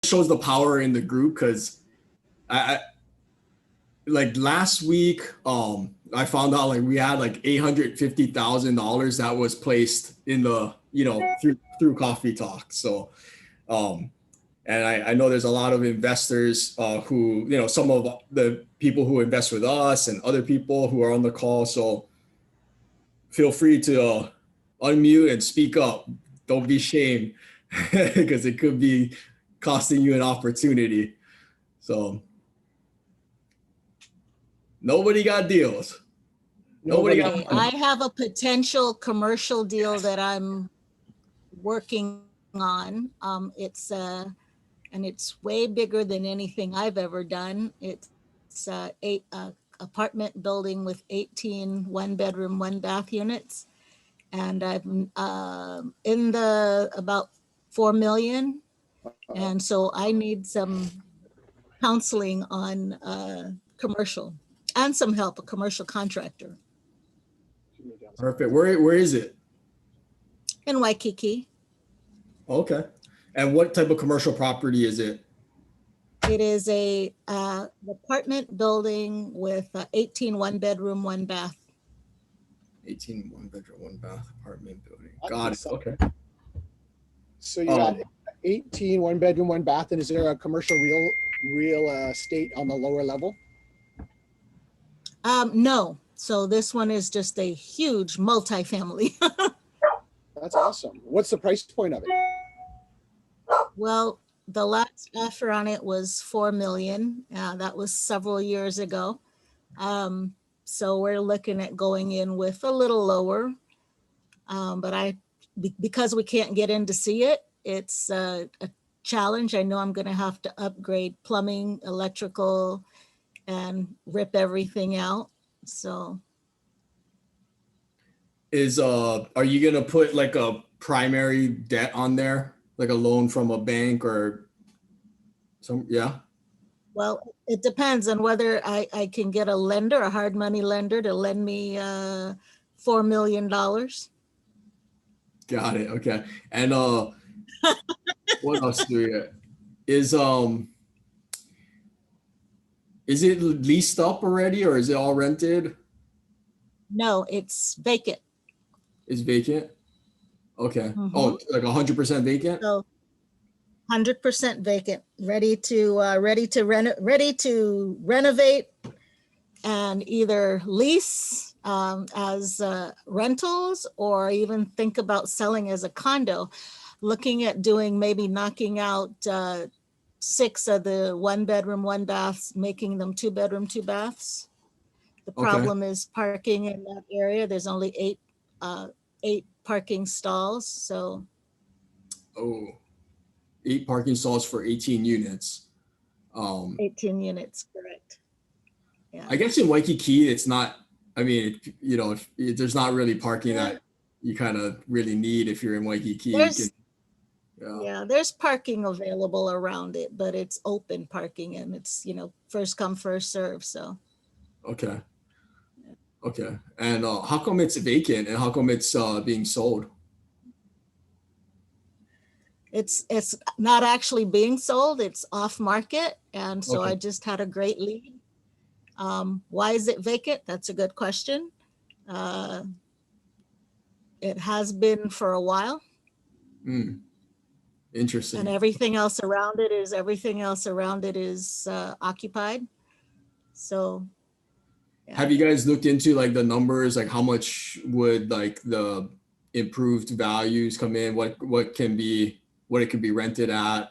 shows the power in the group, because I like last week, I found out like we had like $850,000 that was placed in the, through Coffee Talk. So, and I know there's a lot of investors who, some of the people who invest with us and other people who are on the call. So feel free to unmute and speak up. Don't be shamed, because it could be costing you an opportunity. So nobody got deals. Nobody got money. I have a potential commercial deal that I'm working on. And it's way bigger than anything I've ever done. It's a apartment building with 18 one-bedroom, one-bath units. And I'm in the about 4 million. And so I need some counseling on commercial and some help, a commercial contractor. Perfect. Where is it? In Waikiki. Okay. And what type of commercial property is it? It is a apartment building with 18 one-bedroom, one-bath. 18 one-bedroom, one-bath apartment building. Got it. Okay. So you got 18 one-bedroom, one-bath, and is there a commercial real estate on the lower level? No. So this one is just a huge multifamily. That's awesome. What's the price point of it? Well, the last offer on it was 4 million. That was several years ago. So we're looking at going in with a little lower. But because we can't get in to see it, it's a challenge. I know I'm going to have to upgrade plumbing, electrical, and rip everything out. So are you going to put like a primary debt on there? Like a loan from a bank or some, yeah? Well, it depends on whether I can get a lender, a hard money lender, to lend me $4 million. Got it. Okay. And what else do we get? Is it leased up already, or is it all rented? No, it's vacant. It's vacant? Okay. Mhm. Oh, like 100% vacant? So 100% vacant, ready to renovate and either lease as rentals, or even think about selling as a condo. Looking at doing, maybe knocking out 6 of the one-bedroom, one-baths, making them 2-bedroom, 2-baths. The problem is parking in that area. There's only 8 parking stalls. So 8 parking stalls for 18 units. 18 units, correct. Yeah. I guess in Waikiki, it's not, I mean, if there's not really parking that you kind of really need if you're in Waikiki. There's parking available around it, but it's open parking, and it's, first come, first serve. So. Okay. Okay. And how come it's vacant, and how come it's being sold? It's not actually being sold. It's off market. And so I just had a great lead. Why is it vacant? That's a good question. It has been for a while. Interesting. And everything else around it is occupied. So. Yeah. Have you guys looked into like the numbers, like how much would like the improved values come in? What it can be rented at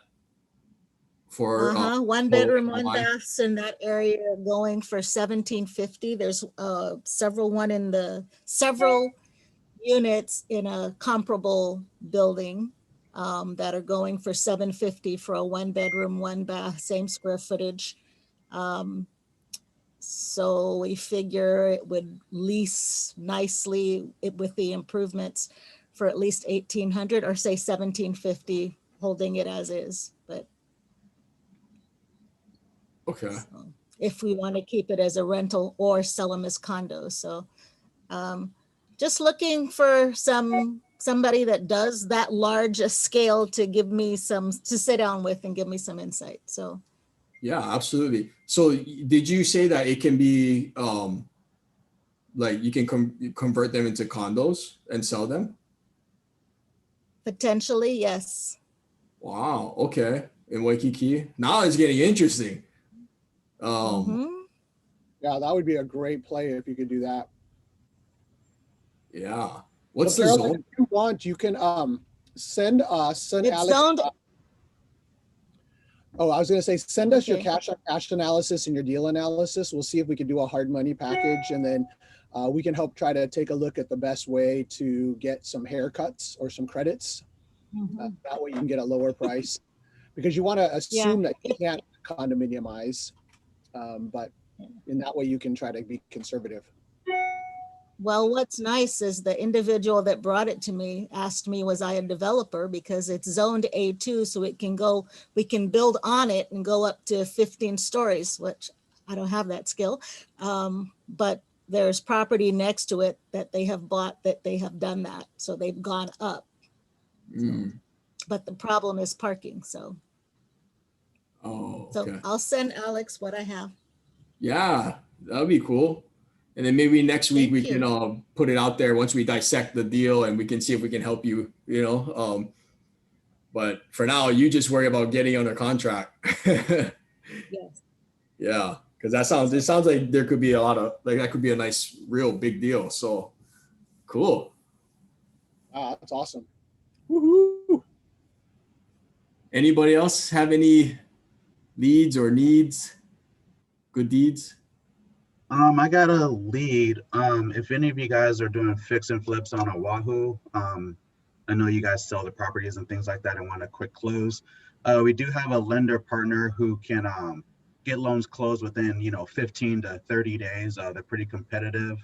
for 1-bedroom, 1-baths in that area going for $1,750. There's several units in a comparable building that are going for $750 for a 1-bedroom, 1-bath, same square footage. So we figure it would lease nicely with the improvements for at least $1,800, or say $1,750, holding it as is. But so if we want to keep it as a rental or sell them as condos. So just looking for some somebody that does that large a scale to give me some, to sit down with and give me some insight. So Yeah, absolutely. So did you say that it can be like you can convert them into condos and sell them? potentially, yes. Wow. Okay. In Waikiki. Now it's getting interesting. Mhm. Yeah, that would be a great play if you could do that. Yeah. What's So the Carolyn, zone? if you want, you can send It's Alex. zoned, Oh, I was going to say, send us your Okay. cash on cash analysis and your deal analysis. We'll see if we can do a hard money package, and then we can help try to take a look at the best way to get some haircuts or some credits. That way you can get a lower price, because you want to assume that you can't condominiumize, but in that way you can try to be conservative. well, what's nice is the individual that brought it to me asked me, was I a developer? Because it's zoned A2, so it can go, we can build on it and go up to 15 stories, which I don't have that skill. But there's property next to it that they have bought, that they have done that. So they've gone up. Mm. But the problem is parking. So Oh, so okay. I'll send Alex what I have. Yeah, that would be cool. And then maybe next week we Thank you. can put it out there once we dissect the deal and we can see if we can help you, you know. But for now, you just worry about getting under contract. Yes. Yeah, because it sounds like there could be a lot of, like, that could be a nice, real big deal. So cool. That's awesome. Woohoo! Anybody else have any leads or needs? Good deeds? I got a lead. If any of you guys are doing fix and flips on Oahu, I know you guys sell the properties and things like that and want a quick close. We do have a lender partner who can get loans closed within 15 to 30 days. They're pretty competitive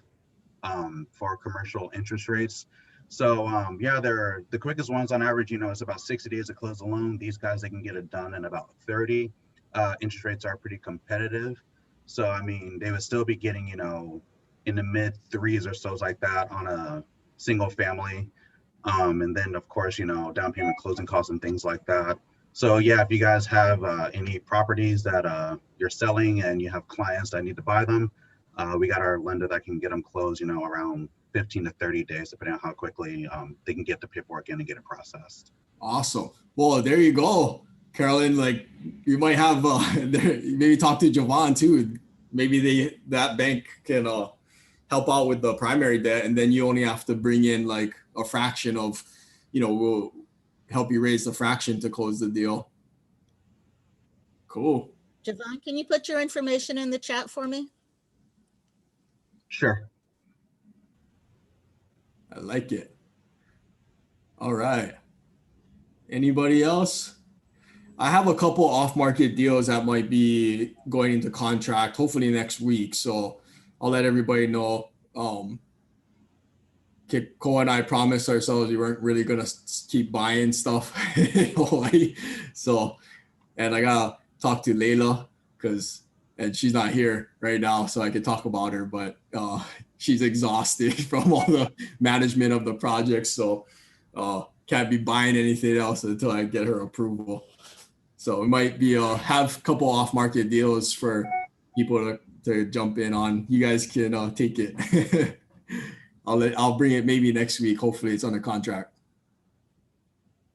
for commercial interest rates. So yeah, they're the quickest ones on average. It's about 60 days to close a loan. These guys, they can get it done in about 30. Interest rates are pretty competitive. So, I mean, they would still be getting, in the mid threes or so like that on a single family. And then, of course, down payment, closing costs and things like that. So, yeah, if you guys have any properties that you're selling and you have clients that need to buy them, we got our lender that can get them closed, around 15 to 30 days, depending on how quickly they can get the paperwork in and get it processed. Awesome. Well, there you go, Carolyn. Like, you might have maybe talk to Jovan too. Maybe that bank can help out with the primary debt, and then you only have to bring in like a fraction of, we'll help you raise the fraction to close the deal. Cool. Javon, can you put your information in the chat for me? Sure. I like it. All right. Anybody else? I have a couple off-market deals that might be going into contract, hopefully next week. So I'll let everybody know. Cole and I promised ourselves we weren't really gonna keep buying stuff in Hawaii. So, and I gotta talk to Layla and she's not here right now, so I could talk about her. But she's exhausted from all the management of the project, so can't be buying anything else until I get her approval. So it might be have a couple off-market deals for people to jump in on. You guys can take it. I'll bring it maybe next week. Hopefully it's under contract.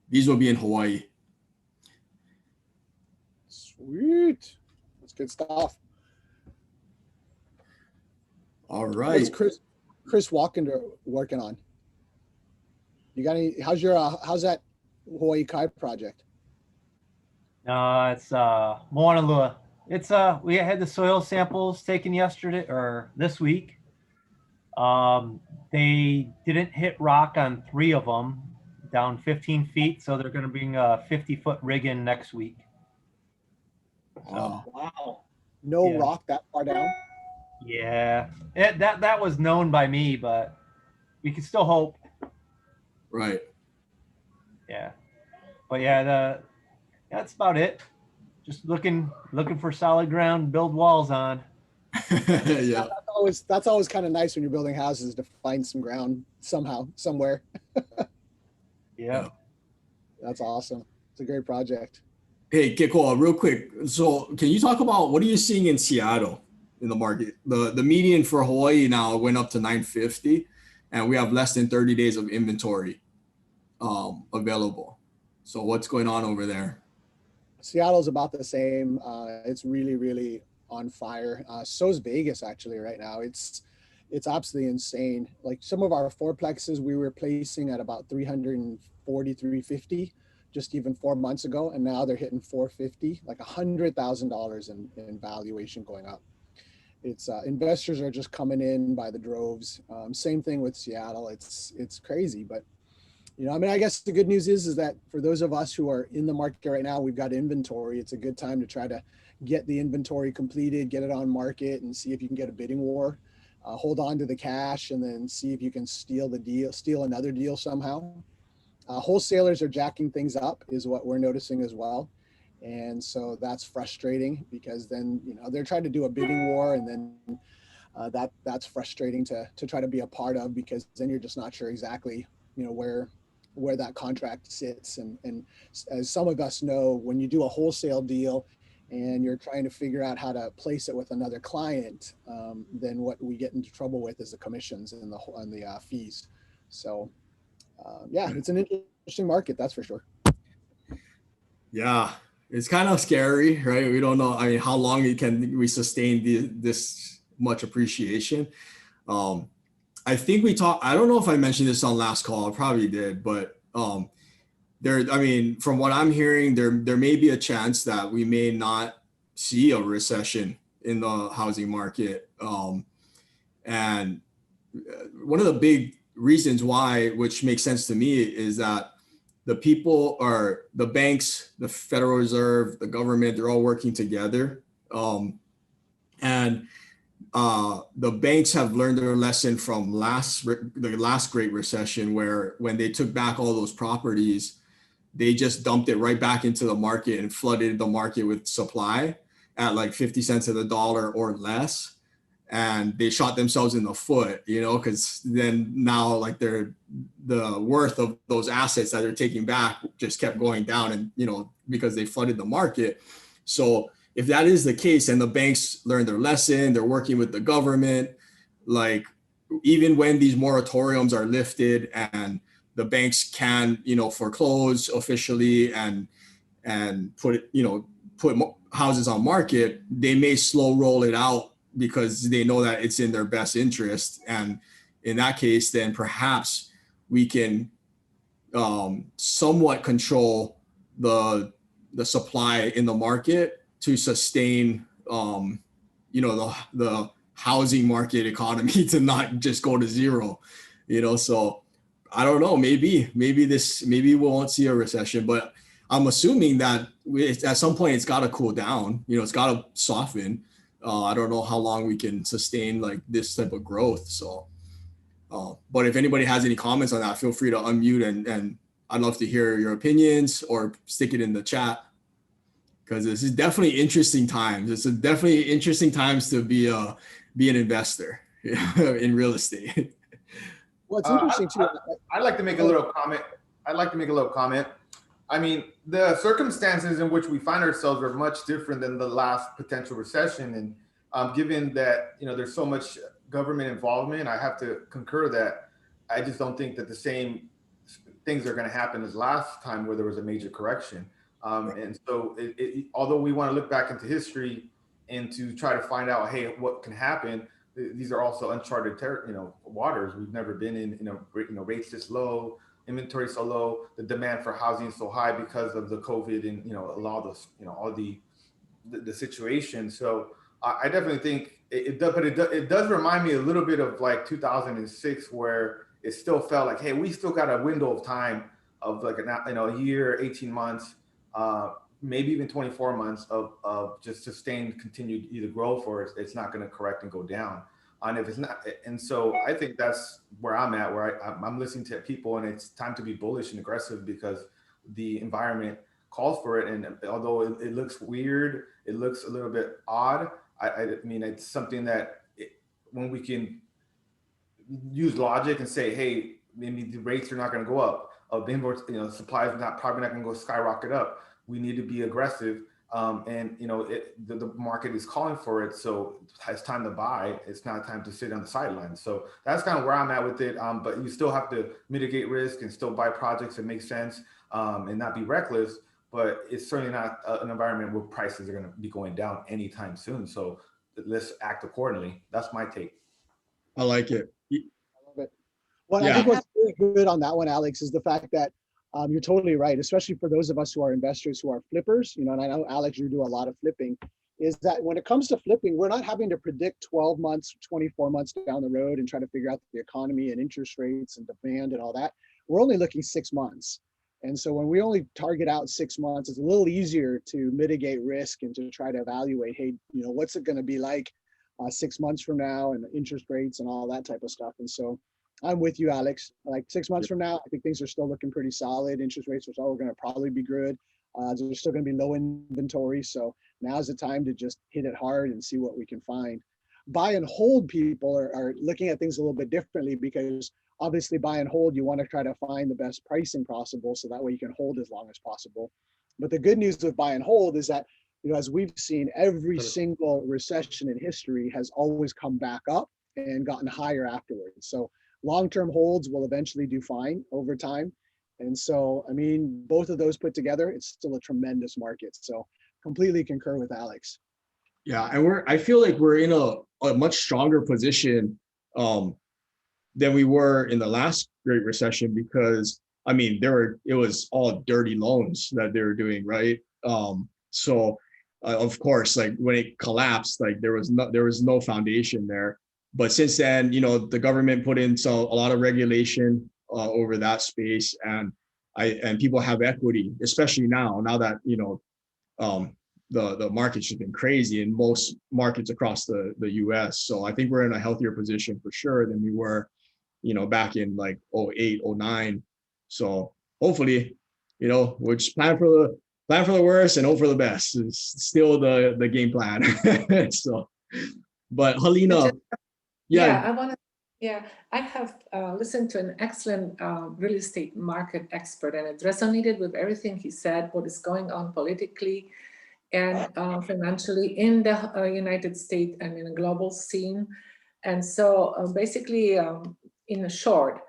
These will be in Hawaii. Sweet. That's good stuff. All right. What's Chris Walkender working on? You got any? How's that Hawaii Kai project? It's Mauna Lua. It's we had the soil samples taken yesterday or this week. They didn't hit rock on 3 of them, down 15 feet. So they're going to bring a 50-foot rig in next week. So, wow. No rock that far down? Yeah. That was known by me, but we can still hope. Right. Yeah. But yeah, that's about it. Just looking for solid ground to build walls on. Yeah. That's always kind of nice when you're building houses, to find some ground somehow, somewhere. Yeah. That's awesome. It's a great project. Hey, Kiko, real quick. So can you talk about what are you seeing in Seattle in the market? The median for Hawaii now went up to 950, and we have less than 30 days of inventory available. So what's going on over there? Seattle's about the same. It's really, really on fire. So is Vegas actually right now. It's absolutely insane. Like some of our fourplexes we were placing at about 340, 350 just even 4 months ago, and now they're hitting 450, like $100,000 in valuation going up. It's investors are just coming in by the droves. Same thing with Seattle. It's crazy, but I mean, I guess the good news is that for those of us who are in the market right now, we've got inventory. It's a good time to try to get the inventory completed, get it on market, and see if you can get a bidding war. Hold on to the cash, and then see if you can steal another deal somehow. Wholesalers are jacking things up, is what we're noticing as well, and so that's frustrating because then they're trying to do a bidding war, and then that's frustrating to try to be a part of, because then you're just not sure exactly where that contract sits. And as some of us know, when you do a wholesale deal and you're trying to figure out how to place it with another client, then what we get into trouble with is the commissions and the fees. So yeah, it's an interesting market, that's for sure. Yeah, it's kind of scary, right? We don't know. I mean, how long can we sustain this much appreciation? I think we talked. I don't know if I mentioned this on last call. I probably did, but I mean, from what I'm hearing, there may be a chance that we may not see a recession in the housing market. And one of the big reasons why, which makes sense to me, is that the banks, the Federal Reserve, the government, they're all working together. And the banks have learned their lesson from the last Great Recession, where when they took back all those properties, they just dumped it right back into the market and flooded the market with supply at like 50 cents of the dollar or less. And they shot themselves in the foot, because then now like the worth of those assets that they're taking back just kept going down, and because they flooded the market. So if that is the case and the banks learned their lesson, they're working with the government, like even when these moratoriums are lifted and the banks can, foreclose officially and put houses on market, they may slow roll it out because they know that it's in their best interest. And in that case, then perhaps we can somewhat control the supply in the market to sustain, the housing market economy to not just go to zero, so I don't know, maybe we won't see a recession, but I'm assuming that at some point it's got to cool down, it's got to soften. I don't know how long we can sustain like this type of growth. So, but if anybody has any comments on that, feel free to unmute and I'd love to hear your opinions or stick it in the chat, because this is definitely interesting times. It's definitely interesting times to be an investor in real estate. Well, it's interesting too. I'd like to make a little comment. I mean, the circumstances in which we find ourselves are much different than the last potential recession. And given that, there's so much government involvement, I have to concur that I just don't think that the same things are going to happen as last time where there was a major correction. And so although we want to look back into history and to try to find out, hey, what can happen, these are also uncharted waters. We've never been in, rates this low, inventory so low, the demand for housing so high because of the COVID and, a lot of those, all the situation. So I definitely think it does, but it does remind me a little bit of like 2006, where it still felt like, hey, we still got a window of time of like a year, 18 months, maybe even 24 months of just sustained continued either growth, or it's not going to correct and go down. And if it's not, and so I think that's where I'm at, where I'm listening to people, and it's time to be bullish and aggressive because the environment calls for it. And although it looks weird, it looks a little bit odd. I mean, it's something that when we can use logic and say, hey, maybe the rates are not going to go up, of imports. Supply is probably not going to go skyrocket up. We need to be aggressive. And the market is calling for it, so it's time to buy. It's not time to sit on the sidelines. So that's kind of where I'm at with it. But you still have to mitigate risk and still buy projects that make sense, and not be reckless. But it's certainly not an environment where prices are going to be going down anytime soon. So let's act accordingly. That's my take. I like it. I love it. Well, Yeah. I think what's really good on that one, Alex, is the fact that you're totally right, especially for those of us who are investors who are flippers, and I know, Alex, you do a lot of flipping, is that when it comes to flipping, we're not having to predict 12 months, 24 months down the road and try to figure out the economy and interest rates and demand and all that. We're only looking 6 months. And so when we only target out 6 months, it's a little easier to mitigate risk and to try to evaluate, hey, what's it going to be like 6 months from now, and the interest rates and all that type of stuff. And so I'm with you, Alex. Like 6 months from now, I think things are still looking pretty solid. Interest rates are still going to probably be good. There's still going to be low inventory. So now's the time to just hit it hard and see what we can find. Buy and hold people are looking at things a little bit differently, because obviously buy and hold, you want to try to find the best pricing possible, so that way you can hold as long as possible. But the good news with buy and hold is that, as we've seen, every single recession in history has always come back up and gotten higher afterwards. So long-term holds will eventually do fine over time. And so, both of those put together, it's still a tremendous market. So completely concur with Alex. Yeah, and I feel like we're in a much stronger position than we were in the last Great Recession, because it was all dirty loans that they were doing, right? So of course, like when it collapsed, like there was no foundation there. But since then, the government put in a lot of regulation over that space, and people have equity, especially now that the market's just been crazy in most markets across the US. So I think we're in a healthier position for sure than we were, back in like 08, 09. So hopefully, we'll just plan for the worst and hope for the best. It's still the game plan. So, but Helena, I have listened to an excellent real estate market expert, and it resonated with everything he said, what is going on politically and financially in the United States and in a global scene. And so basically, in short,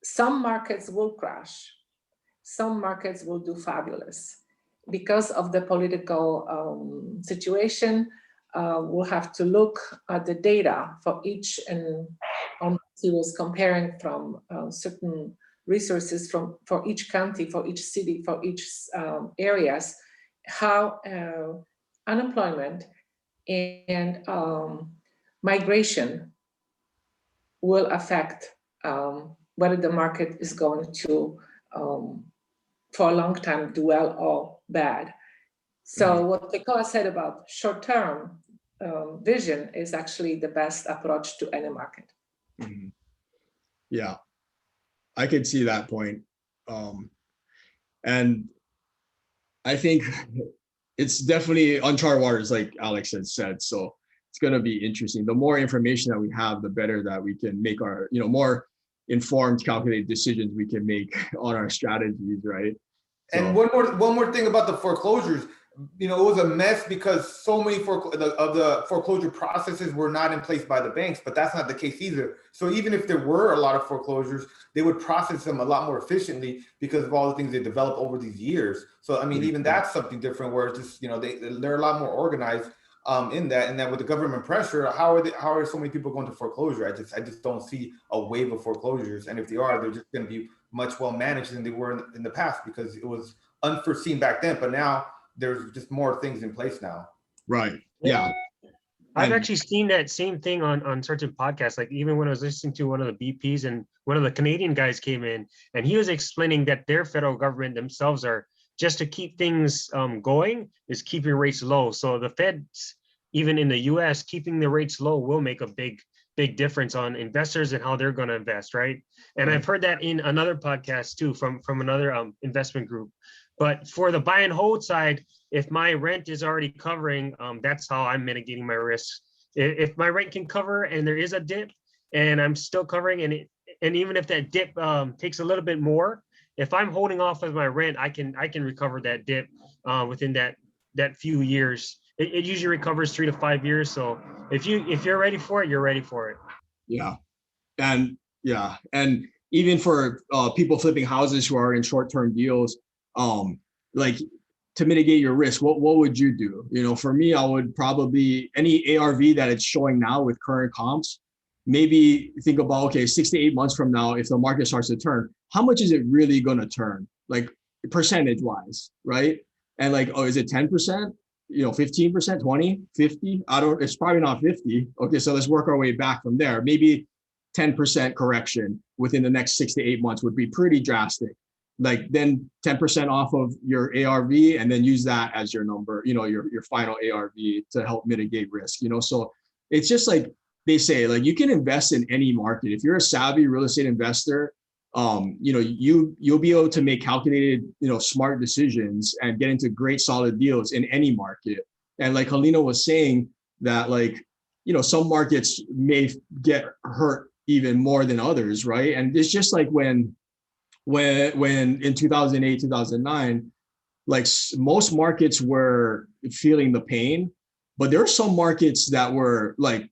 some markets will crash, some markets will do fabulous. Because of the political situation, we'll have to look at the data for each, and he was comparing from certain resources for each county, for each city, for each areas, how unemployment and migration will affect whether the market is going to, for a long time, do well or bad. So what Tekoa said about short-term vision is actually the best approach to any market. Mm-hmm. Yeah, I could see that point. And I think it's definitely uncharted waters, like Alex had said. So it's going to be interesting. The more information that we have, the better that we can make our, more informed, calculated decisions we can make on our strategies, right? And one more thing about the foreclosures. It was a mess because so many of the foreclosure processes were not in place by the banks, but that's not the case either. So even if there were a lot of foreclosures, they would process them a lot more efficiently because of all the things they developed over these years. So even that's something different, where it's just they're a lot more organized in that. And then with the government pressure, how are so many people going to foreclosure? I just don't see a wave of foreclosures, and if they are, they're just going to be much well managed than they were in the past, because it was unforeseen back then. But now there's just more things in place now. Right. Yeah. I've actually seen that same thing on certain podcasts. Like even when I was listening to one of the BPs, and one of the Canadian guys came in, and he was explaining that their federal government themselves are, just to keep things going, is keeping rates low. So the Feds, even in the US, keeping the rates low will make a big difference on investors and how they're going to invest, right? And I've heard that in another podcast too, from another investment group. But for the buy and hold side, if my rent is already covering, that's how I'm mitigating my risks. If my rent can cover and there is a dip and I'm still covering, and even if that dip takes a little bit more, if I'm holding off of my rent, I can recover that dip within that few years. It usually recovers 3 to 5 years. So if you're ready for it, you're ready for it. Yeah. And yeah, and even for people flipping houses who are in short-term deals, like to mitigate your risk, what would you do? You know, for me, I would probably any ARV that it's showing now with current comps, maybe think about, okay, 6 to 8 months from now, if the market starts to turn, how much is it really going to turn, like percentage wise, right? And like, oh, is it 10%? You know, 15%, 20, 50? It's probably not 50. Okay, so let's work our way back from there. Maybe 10% correction within the next 6 to 8 months would be pretty drastic. Like then 10% off of your ARV and then use that as your number, you know, your final ARV to help mitigate risk, you know? So it's just like they say, like you can invest in any market. If you're a savvy real estate investor, you know, you'll be able to make calculated, you know, smart decisions and get into great solid deals in any market. And like Helena was saying that, like, you know, some markets may get hurt even more than others, right? And it's just like when in 2008, 2009, like most markets were feeling the pain, but there are some markets that were like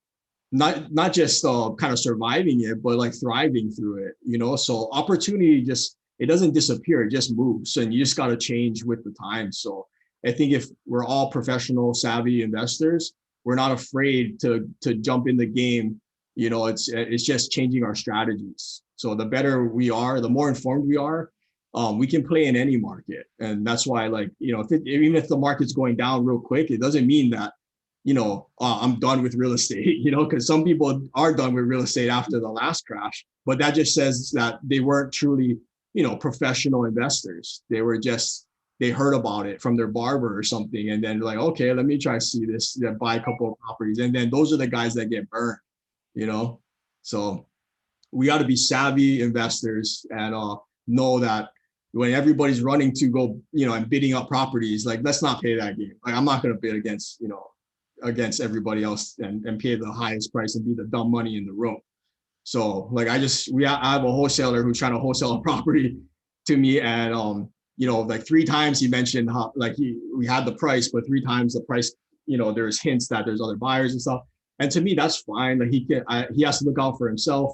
not just kind of surviving it, but like thriving through it, you know? So opportunity just, it doesn't disappear, it just moves, and you just got to change with the times. So I think if we're all professional, savvy investors, we're not afraid to jump in the game. You know, it's just changing our strategies. So the better we are, the more informed we are, we can play in any market. And that's why, like, you know, even if the market's going down real quick, it doesn't mean that, you know, I'm done with real estate, you know, because some people are done with real estate after the last crash, but that just says that they weren't truly, you know, professional investors. They were just, they heard about it from their barber or something. And then like, okay, let me try to see this, buy a couple of properties. And then those are the guys that get burned, you know? So we got to be savvy investors and know that when everybody's running to go, you know, and bidding up properties, like, let's not play that game. Like, I'm not going to bid against, you know, against everybody else and pay the highest price and be the dumb money in the room. So like, I have a wholesaler who's trying to wholesale a property to me, and you know, like 3 times he mentioned how like we had the price, but 3 times the price, you know, there's hints that there's other buyers and stuff. And to me, that's fine. Like he has to look out for himself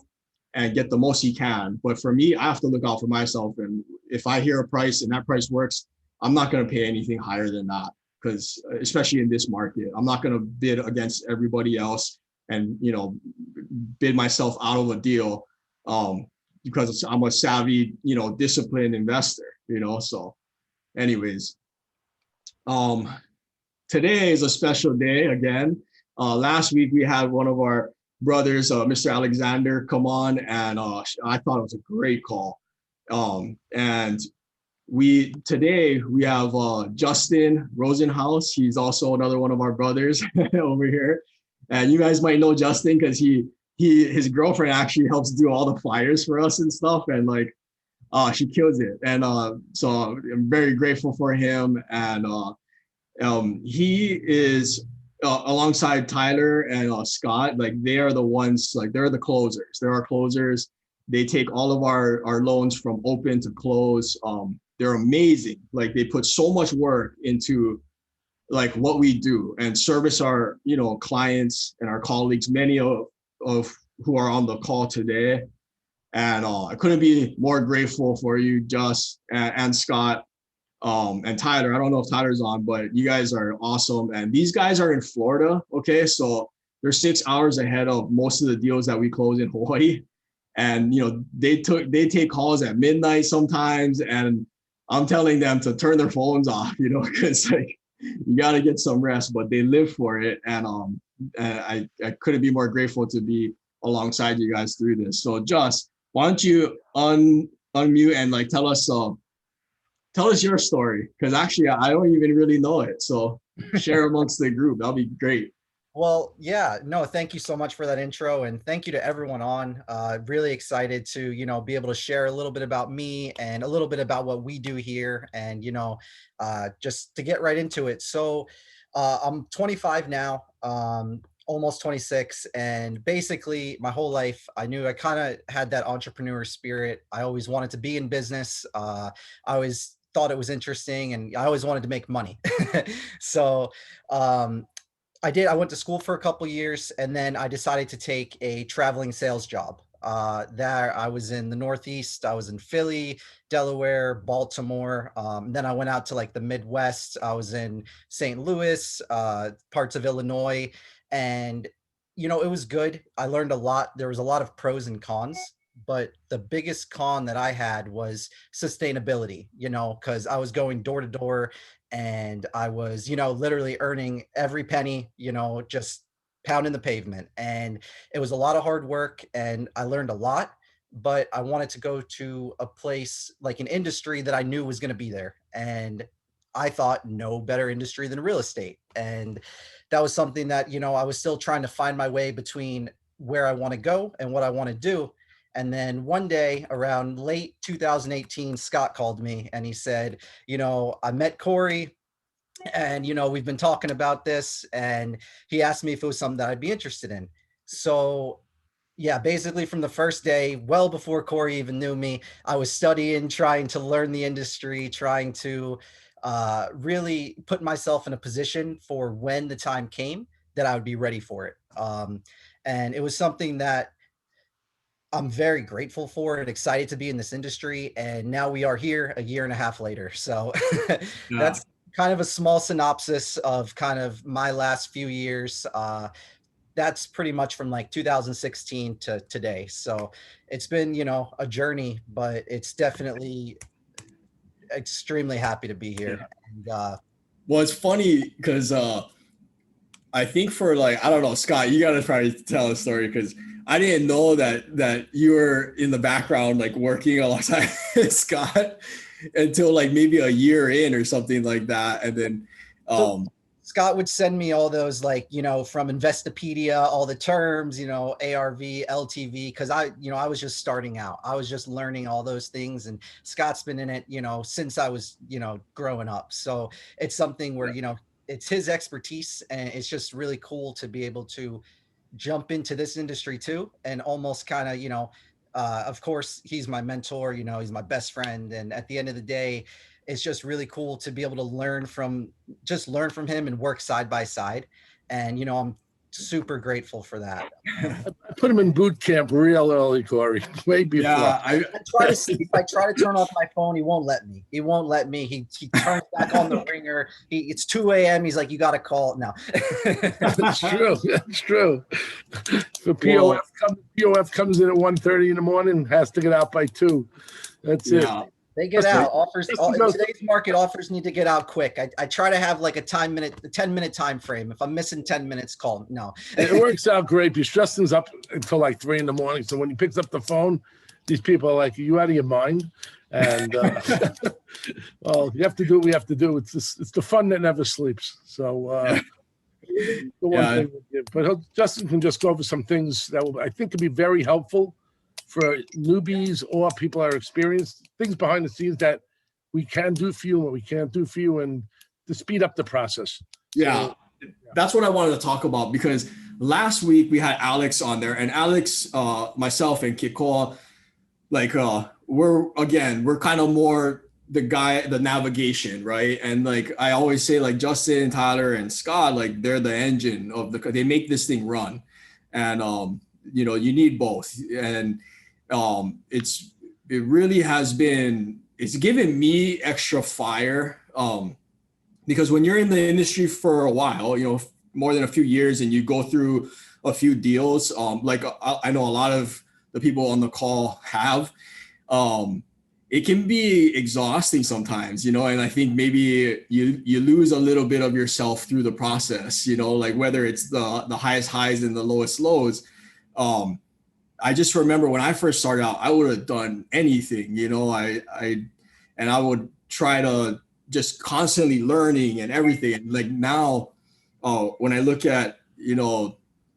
and get the most he can. But for me, I have to look out for myself. And if I hear a price and that price works, I'm not going to pay anything higher than that. Because especially in this market, I'm not going to bid against everybody else and, you know, bid myself out of a deal because I'm a savvy, you know, disciplined investor, you know. So anyways, today is a special day again. Last week we had one of our brothers, Mr. Alexander, come on, and I thought it was a great call. And today we have Justin Rosenhaus. He's also another one of our brothers over here. And you guys might know Justin because his girlfriend actually helps do all the flyers for us and stuff. And like, she kills it. And so I'm very grateful for him. And he is alongside Tyler and Scott, like they are the ones, like they're the closers. They're our closers. They take all of our loans from open to close. They're amazing. Like they put so much work into like what we do and service our, you know, clients and our colleagues, many of who are on the call today. And I couldn't be more grateful for you, Just and Scott and Tyler. I don't know if Tyler's on, but you guys are awesome. And these guys are in Florida. Okay. So they're 6 hours ahead of most of the deals that we close in Hawaii. And, you know, they take calls at midnight sometimes. And I'm telling them to turn their phones off, you know, because like you got to get some rest, but they live for it. And I couldn't be more grateful to be alongside you guys through this. So Just, why don't you unmute and like tell us your story? Because actually I don't even really know it. So share amongst the group. That'll be great. Well, yeah, no, thank you so much for that intro, and thank you to everyone on. Really excited to, you know, be able to share a little bit about me and a little bit about what we do here, and, you know, just to get right into it. So I'm 25 now. almost 26. And basically my whole life, I knew I kind of had that entrepreneur spirit. I always wanted to be in business. I always thought it was interesting and I always wanted to make money. So I went to school for a couple years and then I decided to take a traveling sales job. There I was in the Northeast, I was in Philly, Delaware, Baltimore. Then I went out to like the Midwest. I was in St. Louis, parts of Illinois, and it was good. I learned a lot. There was a lot of pros and cons, but the biggest con that I had was sustainability, because I was going door to door and I was, literally earning every penny, just pounding the pavement. And it was a lot of hard work and I learned a lot, but I wanted to go to a place like an industry that I knew was going to be there. And I thought no better industry than real estate. And that was something that, I was still trying to find my way between where I want to go and what I want to do. And then one day around late 2018, Scott called me and he said, I met Corey and, we've been talking about this, and he asked me if it was something that I'd be interested in. So yeah, basically from the first day, well before Corey even knew me, I was studying, trying to learn the industry, trying to really put myself in a position for when the time came that I would be ready for it. And it was something that I'm very grateful for and excited to be in this industry. And now we are here a year and a half later. So that's kind of a small synopsis of kind of my last few years. That's pretty much from like 2016 to today. So it's been, a journey, but it's definitely extremely happy to be here. Yeah. And, well, it's funny because I think for like, I don't know, Scott, you got to probably tell a story because I didn't know that you were in the background, like working alongside Scott until like maybe a year in or something like that. And then, so Scott would send me all those, like, from Investopedia, all the terms, ARV, LTV, cause I was just starting out. I was just learning all those things, and Scott's been in it, since I was, growing up. So it's something where, it's his expertise, and it's just really cool to be able to jump into this industry too, and almost kind of, of course he's my mentor, he's my best friend. And at the end of the day, it's just really cool to be able to learn from him and work side by side. And, I'm super grateful for that. I put him in boot camp real early, Corey, way before. Yeah, I try to see if I try to turn off my phone, he won't let me. He turns back on the ringer. It's 2 a.m. He's like, you got to call. No. That's true. That's true. The POF comes in at 1:30 in the morning, has to get out by 2. That's it. They get out. Offers in today's market, offers need to get out quick. I try to have like a 10-minute time frame. If I'm missing 10 minutes, call. No. It works out great because Justin's up until like 3 in the morning. So when he picks up the phone, these people are like, "Are you out of your mind?" And well, you have to do what we have to do. It's the fun that never sleeps. So the one thing we did. But Justin can just go over some things that I think could be very helpful for newbies or people that are experienced, things behind the scenes that we can do for you and what we can't do for you, and to speed up the process. Yeah, so, that's what I wanted to talk about, because last week we had Alex on there, and Alex, myself and Kikoa, like we're kind of more the navigation, right? And like I always say, like Justin, Tyler, and Scott, like they're the engine of they make this thing run. And you need both. And it's given me extra fire, because when you're in the industry for a while, more than a few years, and you go through a few deals, like I know a lot of the people on the call have, it can be exhausting sometimes, and I think maybe you lose a little bit of yourself through the process, like whether it's the highest highs and the lowest lows. I just remember when I first started out, I would have done anything, I would try to just constantly learning and everything. And like now, when I look at,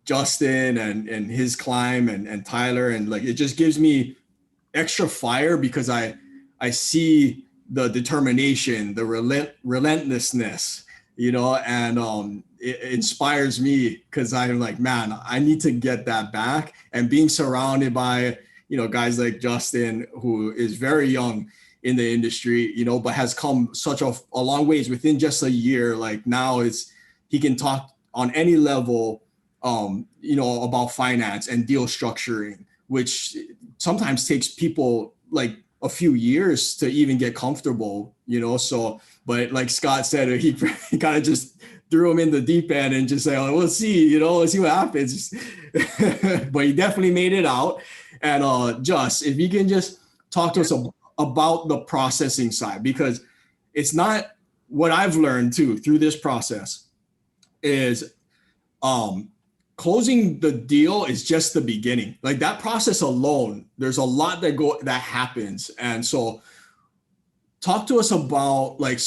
Justin and his climb and Tyler, and like, it just gives me extra fire because I see the determination, the relentlessness, and it inspires me because I'm like, man, I need to get that back. And being surrounded by, guys like Justin, who is very young in the industry, but has come such a long ways within just a year. Like now he can talk on any level, about finance and deal structuring, which sometimes takes people like a few years to even get comfortable, so, but like Scott said, he kind of just threw him in the deep end and just say, oh, we'll see, let's see what happens. But he definitely made it out. And if you can just talk to us about the processing side, because it's not what I've learned too through this process is closing the deal is just the beginning. Like that process alone, there's a lot that happens. And so talk to us about like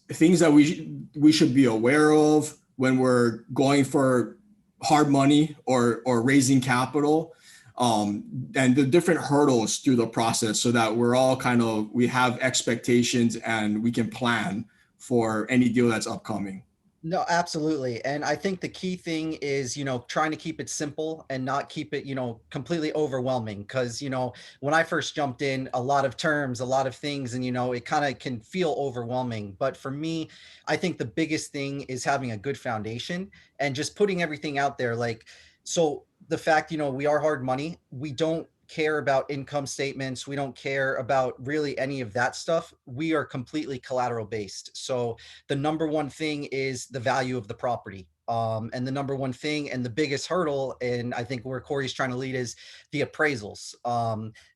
things that we should be aware of when we're going for hard money or raising capital, and the different hurdles through the process, so that we're all we have expectations and we can plan for any deal that's upcoming. No, absolutely. And I think the key thing is, trying to keep it simple and not keep it, completely overwhelming. Because, when I first jumped in, a lot of terms, a lot of things, and, it kind of can feel overwhelming. But for me, I think the biggest thing is having a good foundation and just putting everything out there. So the fact, we are hard money, we don't care about income statements. We don't care about really any of that stuff. We are completely collateral based. So the number one thing is the value of the property. And the number one thing and the biggest hurdle, and I think where Corey's trying to lead, is the appraisals.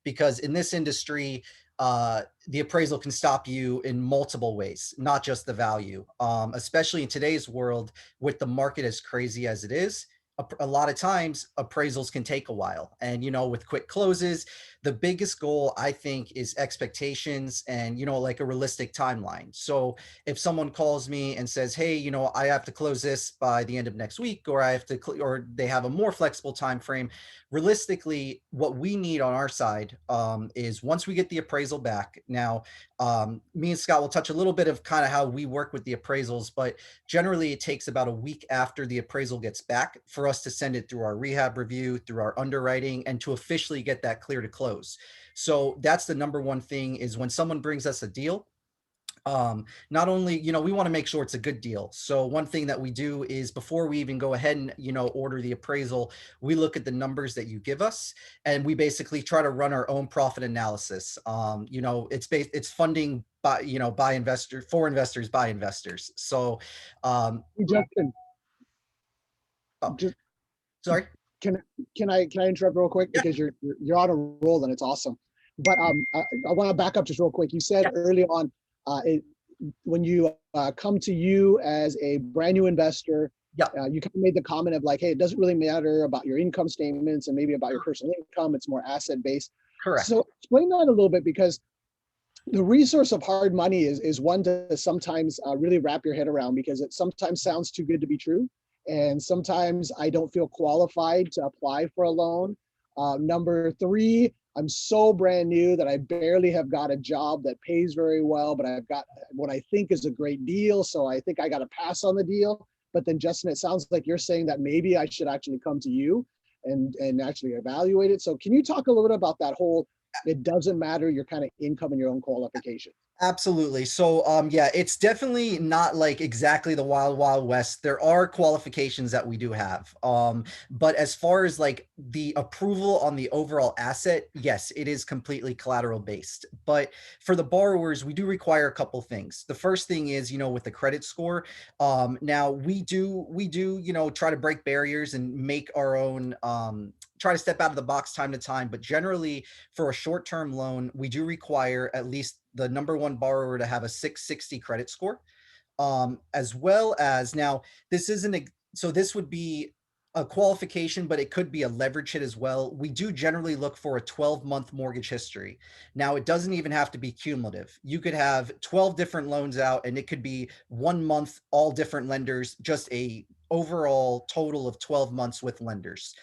Because in this industry, the appraisal can stop you in multiple ways, not just the value. Especially in today's world, with the market as crazy as it is, a lot of times appraisals can take a while. And, with quick closes, the biggest goal, I think, is expectations and, like a realistic timeline. So if someone calls me and says, hey, I have to close this by the end of next week, or or they have a more flexible time frame, realistically, what we need on our side is once we get the appraisal back. Now, me and Scott will touch a little bit of kind of how we work with the appraisals, but generally it takes about a week after the appraisal gets back for us to send it through our rehab review, through our underwriting, and to officially get that clear to close. So that's the number one thing, is when someone brings us a deal, not only, we want to make sure it's a good deal. So one thing that we do is, before we even go ahead and, order the appraisal, we look at the numbers that you give us, and we basically try to run our own profit analysis. It's funding by investors, for investors, by investors. So, Justin, sorry. Can I interrupt real quick? Yeah. Because you're on a roll and it's awesome. But I want to back up just real quick. You said early on, when you come to you as a brand new investor, you kind of made the comment of like, hey, it doesn't really matter about your income statements and maybe about your personal income. It's more asset based. Correct. So explain that a little bit, because the resource of hard money is one to sometimes really wrap your head around, because it sometimes sounds too good to be true. And sometimes I don't feel qualified to apply for a loan. Number three, I'm so brand new that I barely have got a job that pays very well, but I've got what I think is a great deal. So I think I got to pass on the deal. But then, Justin, it sounds like you're saying that maybe I should actually come to you and actually evaluate it. So can you talk a little bit about that whole, it doesn't matter your kind of income and your own qualification? Absolutely. So, it's definitely not like exactly the wild, wild west. There are qualifications that we do have. But as far as like the approval on the overall asset, yes, it is completely collateral based. But for the borrowers, we do require a couple things. The first thing is, with the credit score. Now we do, try to break barriers and make our own, try to step out of the box time to time. But generally, for a short-term loan, we do require at least the number one borrower to have a 660 credit score, as well as, now this isn't, so this would be a qualification, but it could be a leverage hit as well. We do generally look for a 12-month mortgage history. Now, it doesn't even have to be cumulative. You could have 12 different loans out, and it could be 1 month, all different lenders, just a overall total of 12 months with lenders.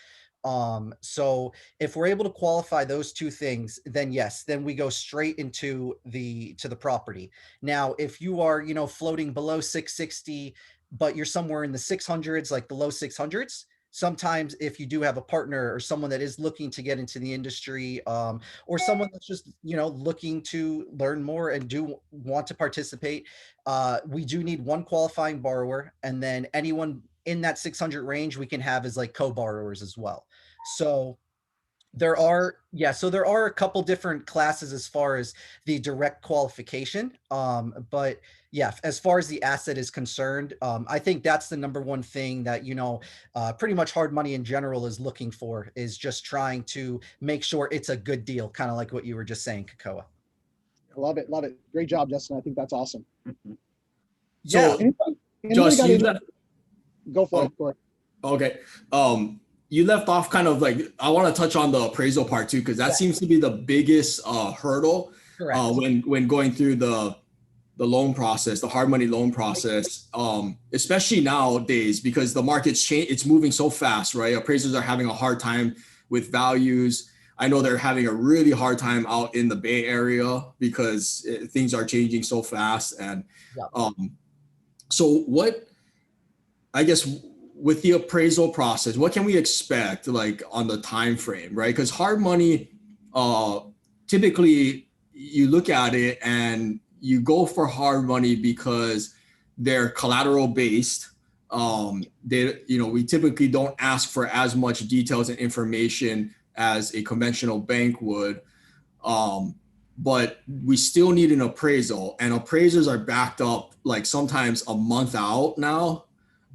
So if we're able to qualify those two things, then yes, then we go straight into the property. Now, if you are, floating below 660, but you're somewhere in the 600s, like the low 600s. Sometimes if you do have a partner or someone that is looking to get into the industry, or someone that's just, looking to learn more and do want to participate, we do need one qualifying borrower, and then anyone in that 600 range we can have as like co-borrowers as well. So there are a couple different classes as far as the direct qualification. But yeah, as far as the asset is concerned, I think that's the number one thing that, pretty much hard money in general is looking for, is just trying to make sure it's a good deal, kind of like what you were just saying, Kakoa. Love it. Love it. Great job, Justin. I think that's awesome. So, Josh, go for Oh. it. Go ahead. Okay. You left off kind of like, I want to touch on the appraisal part too, because that seems to be the biggest hurdle when going through the loan process, the hard money loan process, especially nowadays, because the market's changed, it's moving so fast, right? Appraisers are having a hard time with values. I know they're having a really hard time out in the Bay Area because things are changing so fast. And so I guess with the appraisal process, what can we expect like on the time frame, right? Because hard money, typically you look at it and you go for hard money because they're collateral based. We typically don't ask for as much details and information as a conventional bank would, but we still need an appraisal, and appraisers are backed up like sometimes a month out now.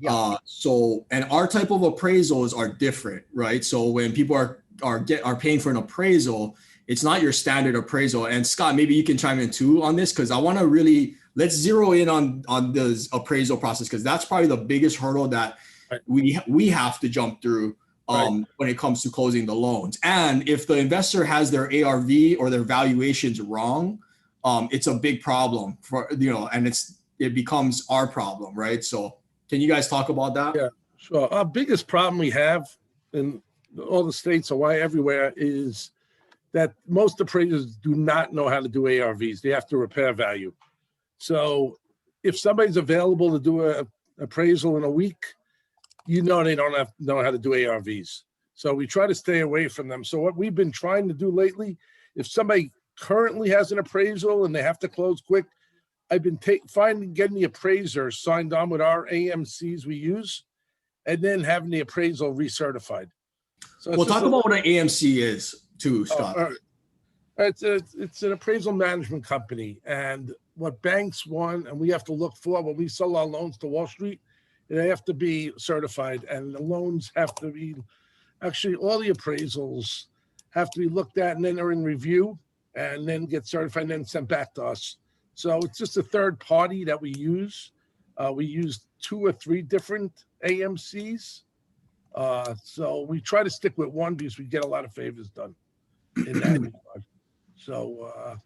And our type of appraisals are different, right? So when people are paying for an appraisal, it's not your standard appraisal. And Scott, maybe you can chime in too on this, because I want to let's zero in on this appraisal process, because that's probably the biggest hurdle that we have to jump through when it comes to closing the loans. And if the investor has their ARV or their valuations wrong, it's a big problem for, and it becomes our problem, right? So can you guys talk about that? Yeah, sure. Our biggest problem we have in all the states, or why everywhere, is that most appraisers do not know how to do ARVs. They have to repair value. So if somebody's available to do an appraisal in a week, they don't know how to do ARVs. So we try to stay away from them. So what we've been trying to do lately, if somebody currently has an appraisal and they have to close quick, I've been getting the appraiser signed on with our AMCs we use, and then having the appraisal recertified. So we'll talk about what an AMC is too, Scott. It's an appraisal management company, and what banks want, and we have to look for when we sell our loans to Wall Street, they have to be certified, and the loans have to be, actually all the appraisals have to be looked at, and then they're in review, and then get certified, and then sent back to us. So it's just a third party that we use. We use 2 or 3 different AMCs. So we try to stick with one because we get a lot of favors done in that regard. So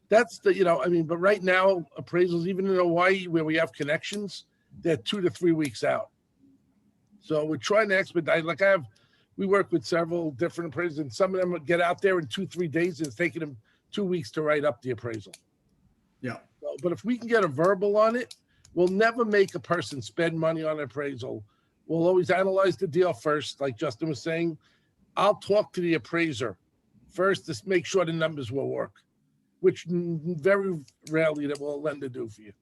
that's but right now appraisals, even in Hawaii where we have connections, they're 2 to 3 weeks out. So we're trying to expedite. We work with several different appraisals, and some of them would get out there in 2-3 days. It's taking them 2 weeks to write up the appraisal. Yeah. But if we can get a verbal on it, we'll never make a person spend money on an appraisal. We'll always analyze the deal first, like Justin was saying. I'll talk to the appraiser first to make sure the numbers will work, which very rarely that will a lender do for you.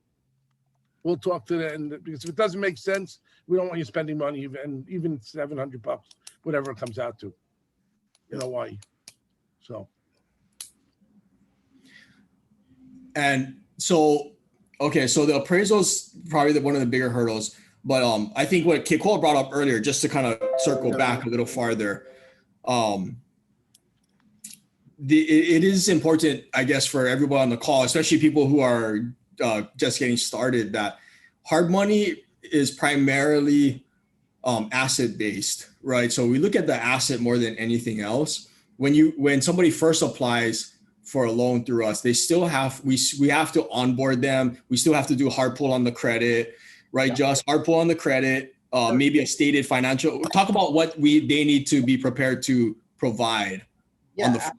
We'll talk to them, because if it doesn't make sense, we don't want you spending money, even $700, whatever it comes out to in Hawaii. So. And so, so the appraisal is probably one of the bigger hurdles. But I think what Kikoa brought up earlier, just to kind of circle back a little farther, it is important, I guess, for everyone on the call, especially people who are just getting started, that hard money is primarily asset based, right? So we look at the asset more than anything else. When somebody first applies for a loan through us, they still have, we have to onboard them. We still have to do hard pull on the credit, right? Just hard pull on the credit, maybe a stated financial, talk about what they need to be prepared to provide on the front.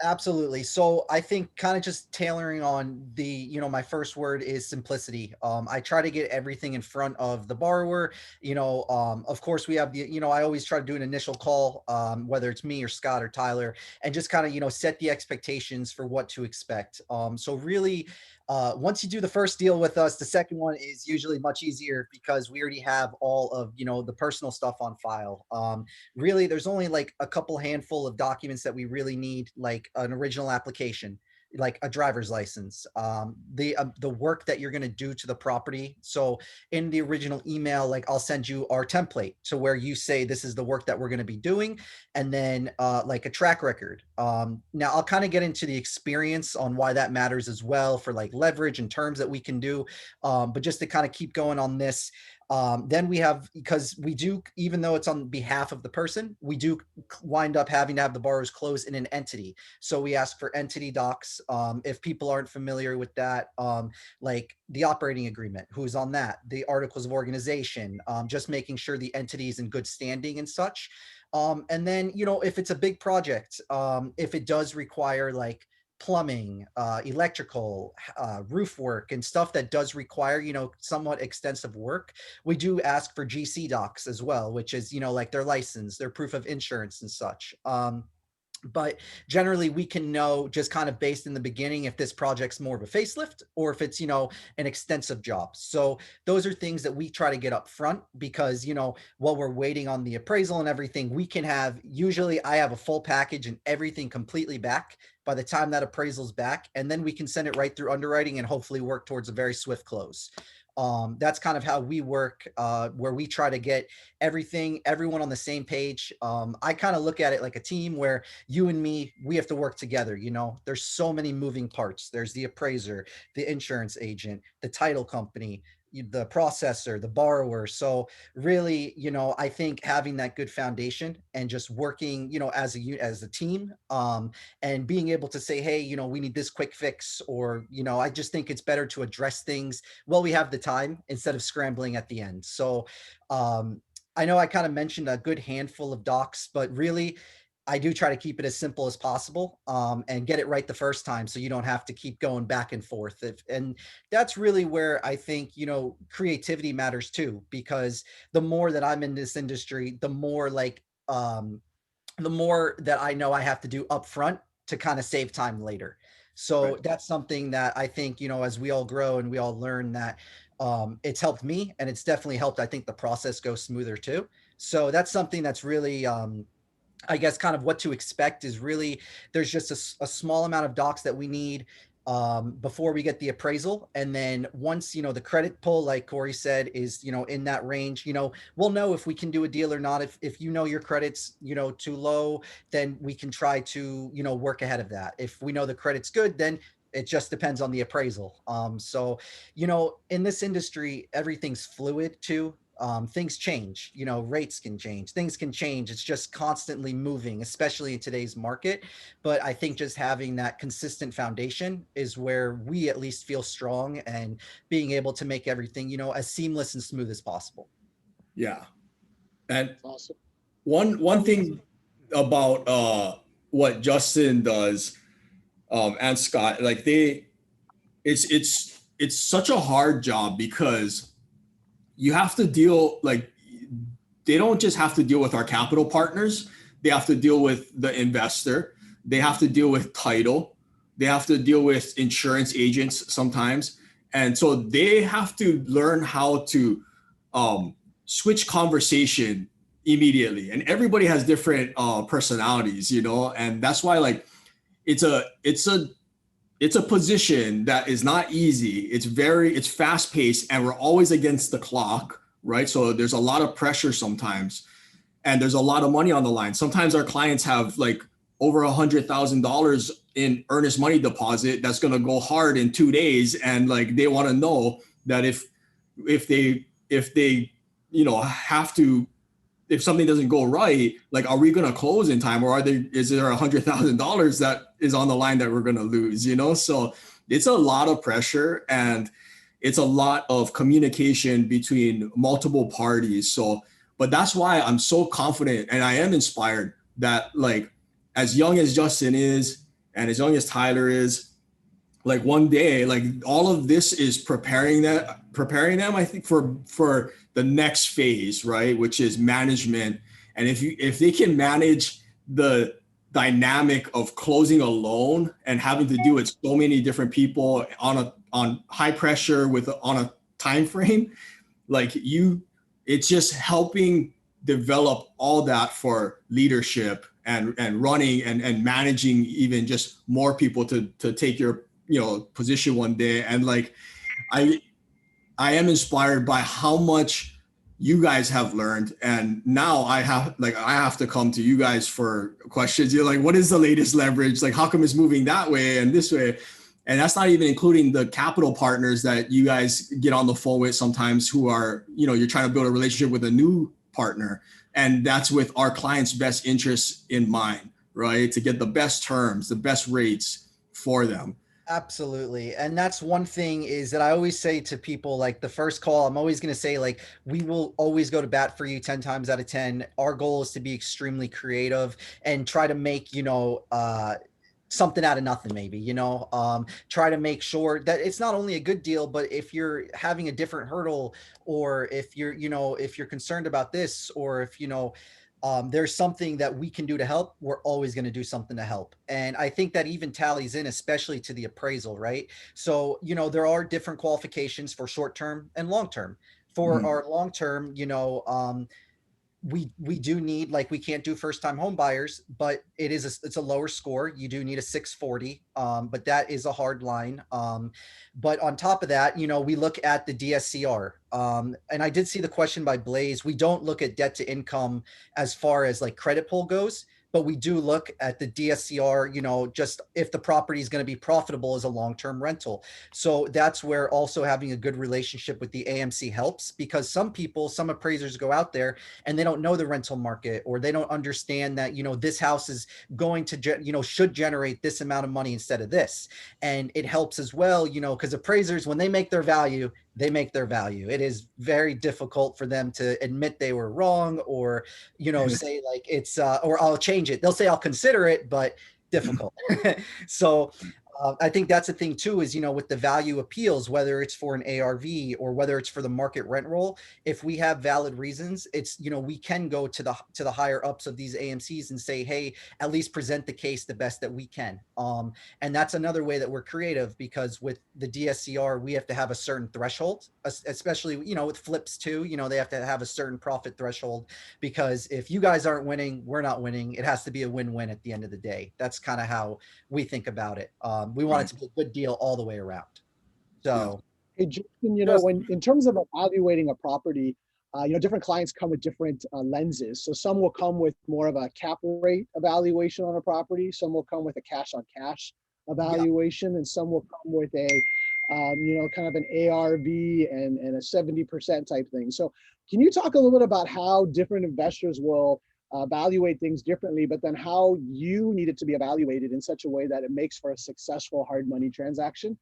Absolutely. So I think kind of just tailoring on the, my first word is simplicity. I try to get everything in front of the borrower. Of course we have I always try to do an initial call, whether it's me or Scott or Tyler, and just kind of, set the expectations for what to expect. So really, once you do the first deal with us, the second one is usually much easier because we already have all of, the personal stuff on file. Really, there's only like a couple handful of documents that we really need, like an original application, like a driver's license, the work that you're going to do to the property. So in the original email, like I'll send you our template to where you say this is the work that we're going to be doing, and then like a track record. Now I'll kind of get into the experience on why that matters as well for like leverage and terms that we can do, but just to kind of keep going on this. Then we have, because we do, even though it's on behalf of the person, we do wind up having to have the borrowers close in an entity. So we ask for entity docs. If people aren't familiar with that, like the operating agreement, who's on that, the articles of organization, just making sure the entity is in good standing and such. And then, if it's a big project, if it does require like plumbing, electrical, roof work, and stuff that does require, somewhat extensive work, we do ask for GC docs as well, which is, like their license, their proof of insurance and such. But generally we can know just kind of based in the beginning if this project's more of a facelift or if it's, an extensive job. So those are things that we try to get up front because, while we're waiting on the appraisal and everything, we can have, usually I have a full package and everything completely back by the time that appraisal's back, and then we can send it right through underwriting and hopefully work towards a very swift close. That's kind of how we work, where we try to get everyone on the same page. I kind of look at it like a team where you and me, we have to work together. There's so many moving parts. There's the appraiser, the insurance agent, the title company, the processor, the borrower. So really, I think having that good foundation and just working, as a team, and being able to say, hey, we need this quick fix, or, I just think it's better to address things while we have the time instead of scrambling at the end. So I know I kind of mentioned a good handful of docs, but really I do try to keep it as simple as possible, and get it right the first time so you don't have to keep going back and forth. And that's really where I think, creativity matters too, because the more that I'm in this industry, the more that I know I have to do upfront to kind of save time later. So Right. that's something that I think, as we all grow and we all learn that, it's helped me, and it's definitely helped, I think, the process go smoother too. So that's something that's really, I guess kind of what to expect is really, there's just a small amount of docs that we need before we get the appraisal. And then once, the credit pull, like Corey said, is, in that range, we'll know if we can do a deal or not. If your credit's, too low, then we can try to, work ahead of that. If we know the credit's good, then it just depends on the appraisal. So, in this industry, everything's fluid too. Things change, rates can change, things can change. It's just constantly moving, especially in today's market. But I think just having that consistent foundation is where we at least feel strong, and being able to make everything, as seamless and smooth as possible. Yeah. And Awesome. one thing about what Justin does, and Scott, like it's such a hard job because you have to deal, like, they don't just have to deal with our capital partners. They have to deal with the investor. They have to deal with title. They have to deal with insurance agents sometimes. And so they have to learn how to switch conversation immediately. And everybody has different personalities, and that's why, like, it's a position that is not easy. It's fast paced, and we're always against the clock, right? So there's a lot of pressure sometimes, and there's a lot of money on the line. Sometimes our clients have like over $100,000 in earnest money deposit that's going to go hard in 2 days. And like, they want to know that if they, have to, if something doesn't go right, like, are we going to close in time, or is there $100,000 that is on the line that we're going to lose, So it's a lot of pressure, and it's a lot of communication between multiple parties. So, but that's why I'm so confident, and I am inspired that, like, as young as Justin is, and as young as Tyler is, like one day, like all of this is preparing them, I think, for the next phase, right? Which is management. And if they can manage the dynamic of closing a loan and having to do with so many different people on high pressure on a time frame, like it's just helping develop all that for leadership and running and managing even just more people to take your position one day. And like I am inspired by how much you guys have learned, and now I have to come to you guys for questions. You're like, what is the latest leverage? Like, how come it's moving that way and this way? And that's not even including the capital partners that you guys get on the phone with sometimes, who are, you're trying to build a relationship with a new partner. And that's with our clients' best interests in mind, right? To get the best terms, the best rates for them. Absolutely. And that's one thing is that I always say to people, like the first call, I'm always going to say, like, we will always go to bat for you 10 times out of 10. Our goal is to be extremely creative and try to make, something out of nothing, maybe, try to make sure that it's not only a good deal, but if you're having a different hurdle, or if you're concerned about this, or if, there's something that we can do to help, we're always going to do something to help. And I think that even tallies in, especially to the appraisal, right? So, there are different qualifications for short-term and long-term. For our long-term, we do need, like, we can't do first time home buyers, but it's a lower score. You do need a 640, but that is a hard line. But on top of that, we look at the DSCR. And I did see the question by Blaze. We don't look at debt to income as far as like credit pull goes, but we do look at the DSCR, just if the property is going to be profitable as a long-term rental. So that's where also having a good relationship with the AMC helps, because some appraisers go out there and they don't know the rental market, or they don't understand that, this house is going to, should generate this amount of money instead of this. And it helps as well, because appraisers, when they make their value, they make their value. It is very difficult for them to admit they were wrong, or, say like it's, or I'll change it. They'll say, I'll consider it, but difficult. So I think that's the thing too, is, with the value appeals, whether it's for an ARV or whether it's for the market rent roll, if we have valid reasons, it's, we can go to the higher ups of these AMCs and say, hey, at least present the case the best that we can. And that's another way that we're creative, because with the DSCR, we have to have a certain threshold, especially, with flips too, they have to have a certain profit threshold, because if you guys aren't winning, we're not winning. It has to be a win-win at the end of the day. That's kind of how we think about it. We want it to be a good deal all the way around. So, hey, Justin, when in terms of evaluating a property, different clients come with different lenses. So some will come with more of a cap rate evaluation on a property. Some will come with a cash on cash evaluation, and some will come with a, kind of an ARV and a 70% type thing. So can you talk a little bit about how different investors will evaluate things differently, but then how you need it to be evaluated in such a way that it makes for a successful hard money transaction?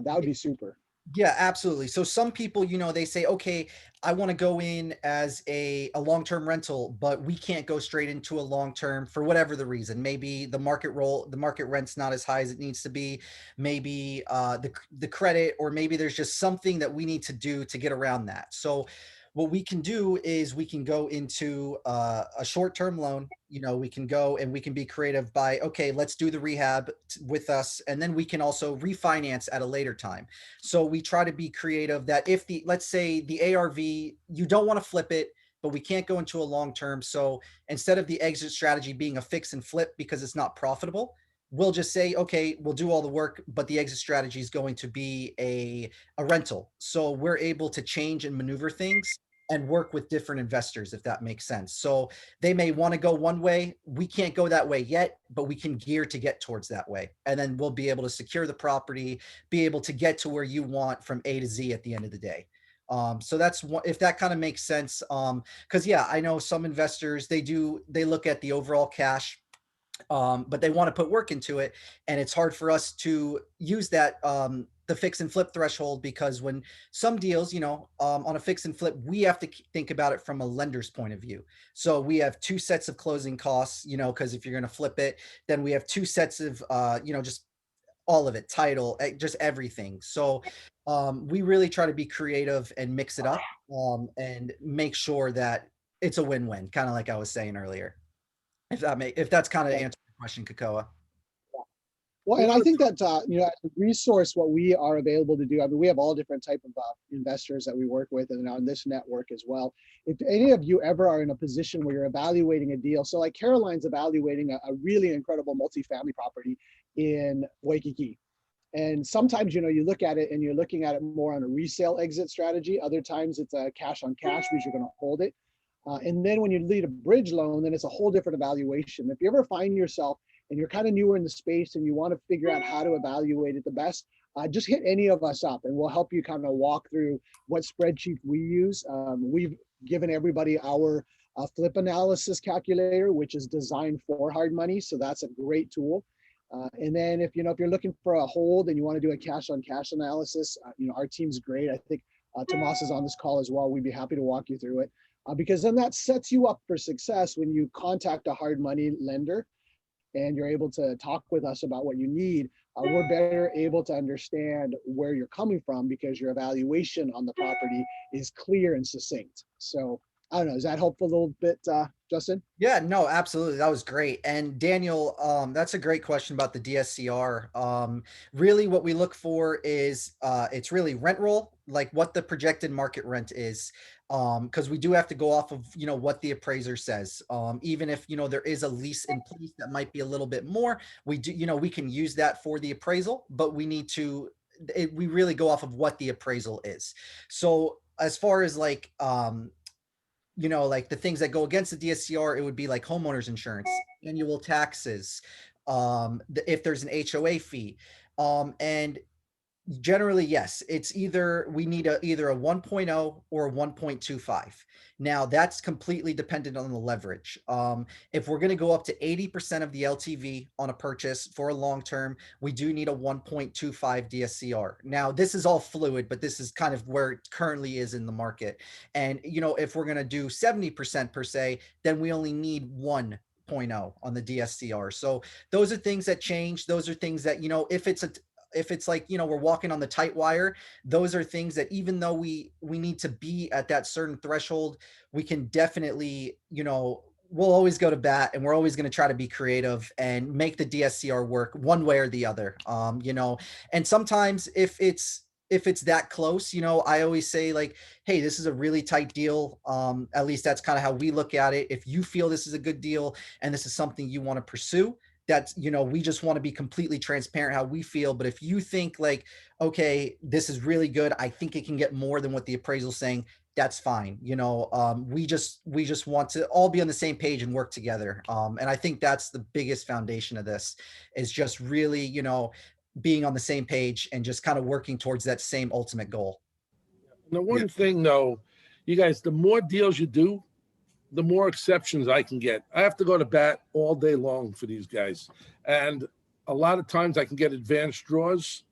That would be super. Yeah, absolutely. So some people, they say, okay, I want to go in as a long-term rental, but we can't go straight into a long-term for whatever the reason. Maybe the market rent's not as high as it needs to be. Maybe the credit, or maybe there's just something that we need to do to get around that. So what we can do is we can go into a short-term loan. We can go and we can be creative by, okay, let's do the rehab with us, and then we can also refinance at a later time. So we try to be creative that if let's say the ARV, you don't want to flip it, but we can't go into a long-term. So instead of the exit strategy being a fix and flip because it's not profitable, we'll just say, okay, we'll do all the work, but the exit strategy is going to be a rental. So we're able to change and maneuver things and work with different investors, if that makes sense. So they may want to go one way. We can't go that way yet, but we can gear to get towards that way. And then we'll be able to secure the property, be able to get to where you want from A to Z at the end of the day. So that's one, if that kind of makes sense. Cause yeah, I know some investors, they look at the overall cash, but they want to put work into it. And it's hard for us to use that, the fix and flip threshold, because when some deals, on a fix and flip, we have to think about it from a lender's point of view. So we have 2 sets of closing costs, because if you're going to flip it, then we have 2 sets of, just all of it, title, just everything. So we really try to be creative and mix it up, and make sure that it's a win-win, kind of like I was saying earlier. If that's kind of answering the question, Kakoa. Well, and I think that, as a resource, what we are available to do, I mean, we have all different type of investors that we work with and on this network as well. If any of you ever are in a position where you're evaluating a deal, so like Caroline's evaluating a really incredible multifamily property in Waikiki. And sometimes, you look at it and you're looking at it more on a resale exit strategy. Other times it's a cash on cash because you're going to hold it. And then when you lead a bridge loan, then it's a whole different evaluation. If you ever find yourself and you're kind of newer in the space and you want to figure out how to evaluate it the best, just hit any of us up and we'll help you kind of walk through what spreadsheet we use. We've given everybody our flip analysis calculator, which is designed for hard money. So that's a great tool. And then if you're looking for a hold and you want to do a cash on cash analysis, our team's great. I think Tomas is on this call as well. We'd be happy to walk you through it. Because then that sets you up for success when you contact a hard money lender and you're able to talk with us about what you need. We're better able to understand where you're coming from because your evaluation on the property is clear and succinct. So I don't know, is that helpful a little bit, Justin? Yeah, no, absolutely. That was great. And Daniel, that's a great question about the DSCR. Really what we look for is it's really rent roll, like what the projected market rent is. Because we do have to go off of, what the appraiser says. Even if, there is a lease in place that might be a little bit more, we do, we can use that for the appraisal, but we need to, we really go off of what the appraisal is. So as far as like, like the things that go against the DSCR, it would be like homeowners insurance, annual taxes, if there's an HOA fee. And generally, yes, it's either we need either a 1.0 or a 1.25. Now that's completely dependent on the leverage. If we're going to go up to 80% of the LTV on a purchase for a long term, we do need a 1.25 DSCR. Now this is all fluid, but this is kind of where it currently is in the market. And if we're going to do 70% per se, then we only need 1.0 on the DSCR. So those are things that change. Those are things that, if it's like, we're walking on the tight wire, those are things that even though we need to be at that certain threshold, we can definitely, we'll always go to bat and we're always going to try to be creative and make the DSCR work one way or the other. And sometimes if it's that close, I always say like, hey, this is a really tight deal. At least that's kind of how we look at it. If you feel this is a good deal and this is something you want to pursue, that's, we just want to be completely transparent how we feel. But if you think like, okay, this is really good, I think it can get more than what the appraisal's saying, that's fine. We just want to all be on the same page and work together. And I think that's the biggest foundation of this is just really, being on the same page and just kind of working towards that same ultimate goal. The one thing though, you guys, the more deals you do, the more exceptions I can get. I have to go to bat all day long for these guys. And a lot of times I can get advanced draws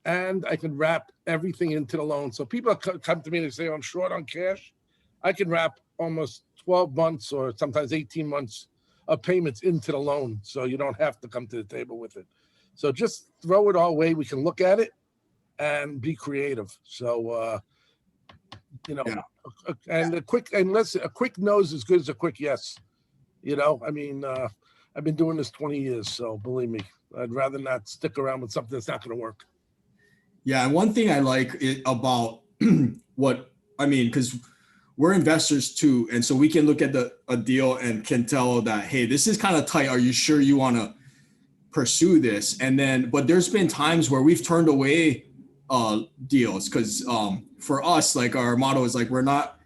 and I can wrap everything into the loan. So people come to me and say, I'm short on cash. I can wrap almost 12 months or sometimes 18 months of payments into the loan. So you don't have to come to the table with it. So just throw it our way. We can look at it and be creative. So, and a quick no is as good as a quick yes. I've been doing this 20 years, so believe me, I'd rather not stick around with something that's not going to work. Yeah, and one thing I like about because we're investors too, and so we can look at a deal and can tell that, hey, this is kind of tight. Are you sure you want to pursue this? And then, but there's been times where we've turned away deals because for us, like our motto is like we're not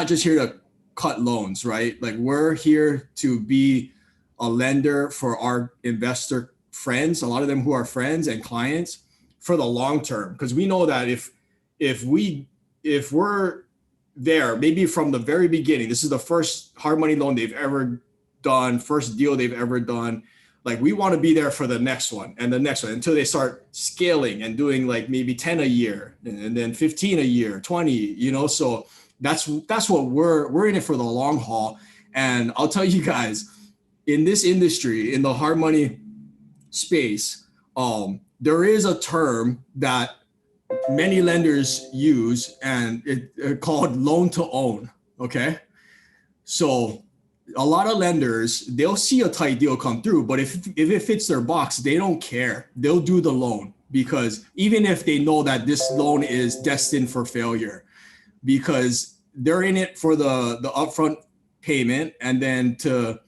just here to cut loans, right? Like we're here to be a lender for our investor friends, a lot of them who are friends and clients for the long term, because we know that if we're there, maybe from the very beginning, this is the first hard money loan they've ever done, first deal they've ever done, like we want to be there for the next one and the next one until they start scaling and doing like maybe 10 a year and then 15 a year, 20, you know. So that's what we're in it for the long haul. And I'll tell you guys, in this industry, in the hard money space, there is a term that many lenders use, and it's called loan to own. Okay. So a lot of lenders, they'll see a tight deal come through, but if it fits their box, they don't care. They'll do the loan, because even if they know that this loan is destined for failure, because they're in it for the upfront payment, and then to,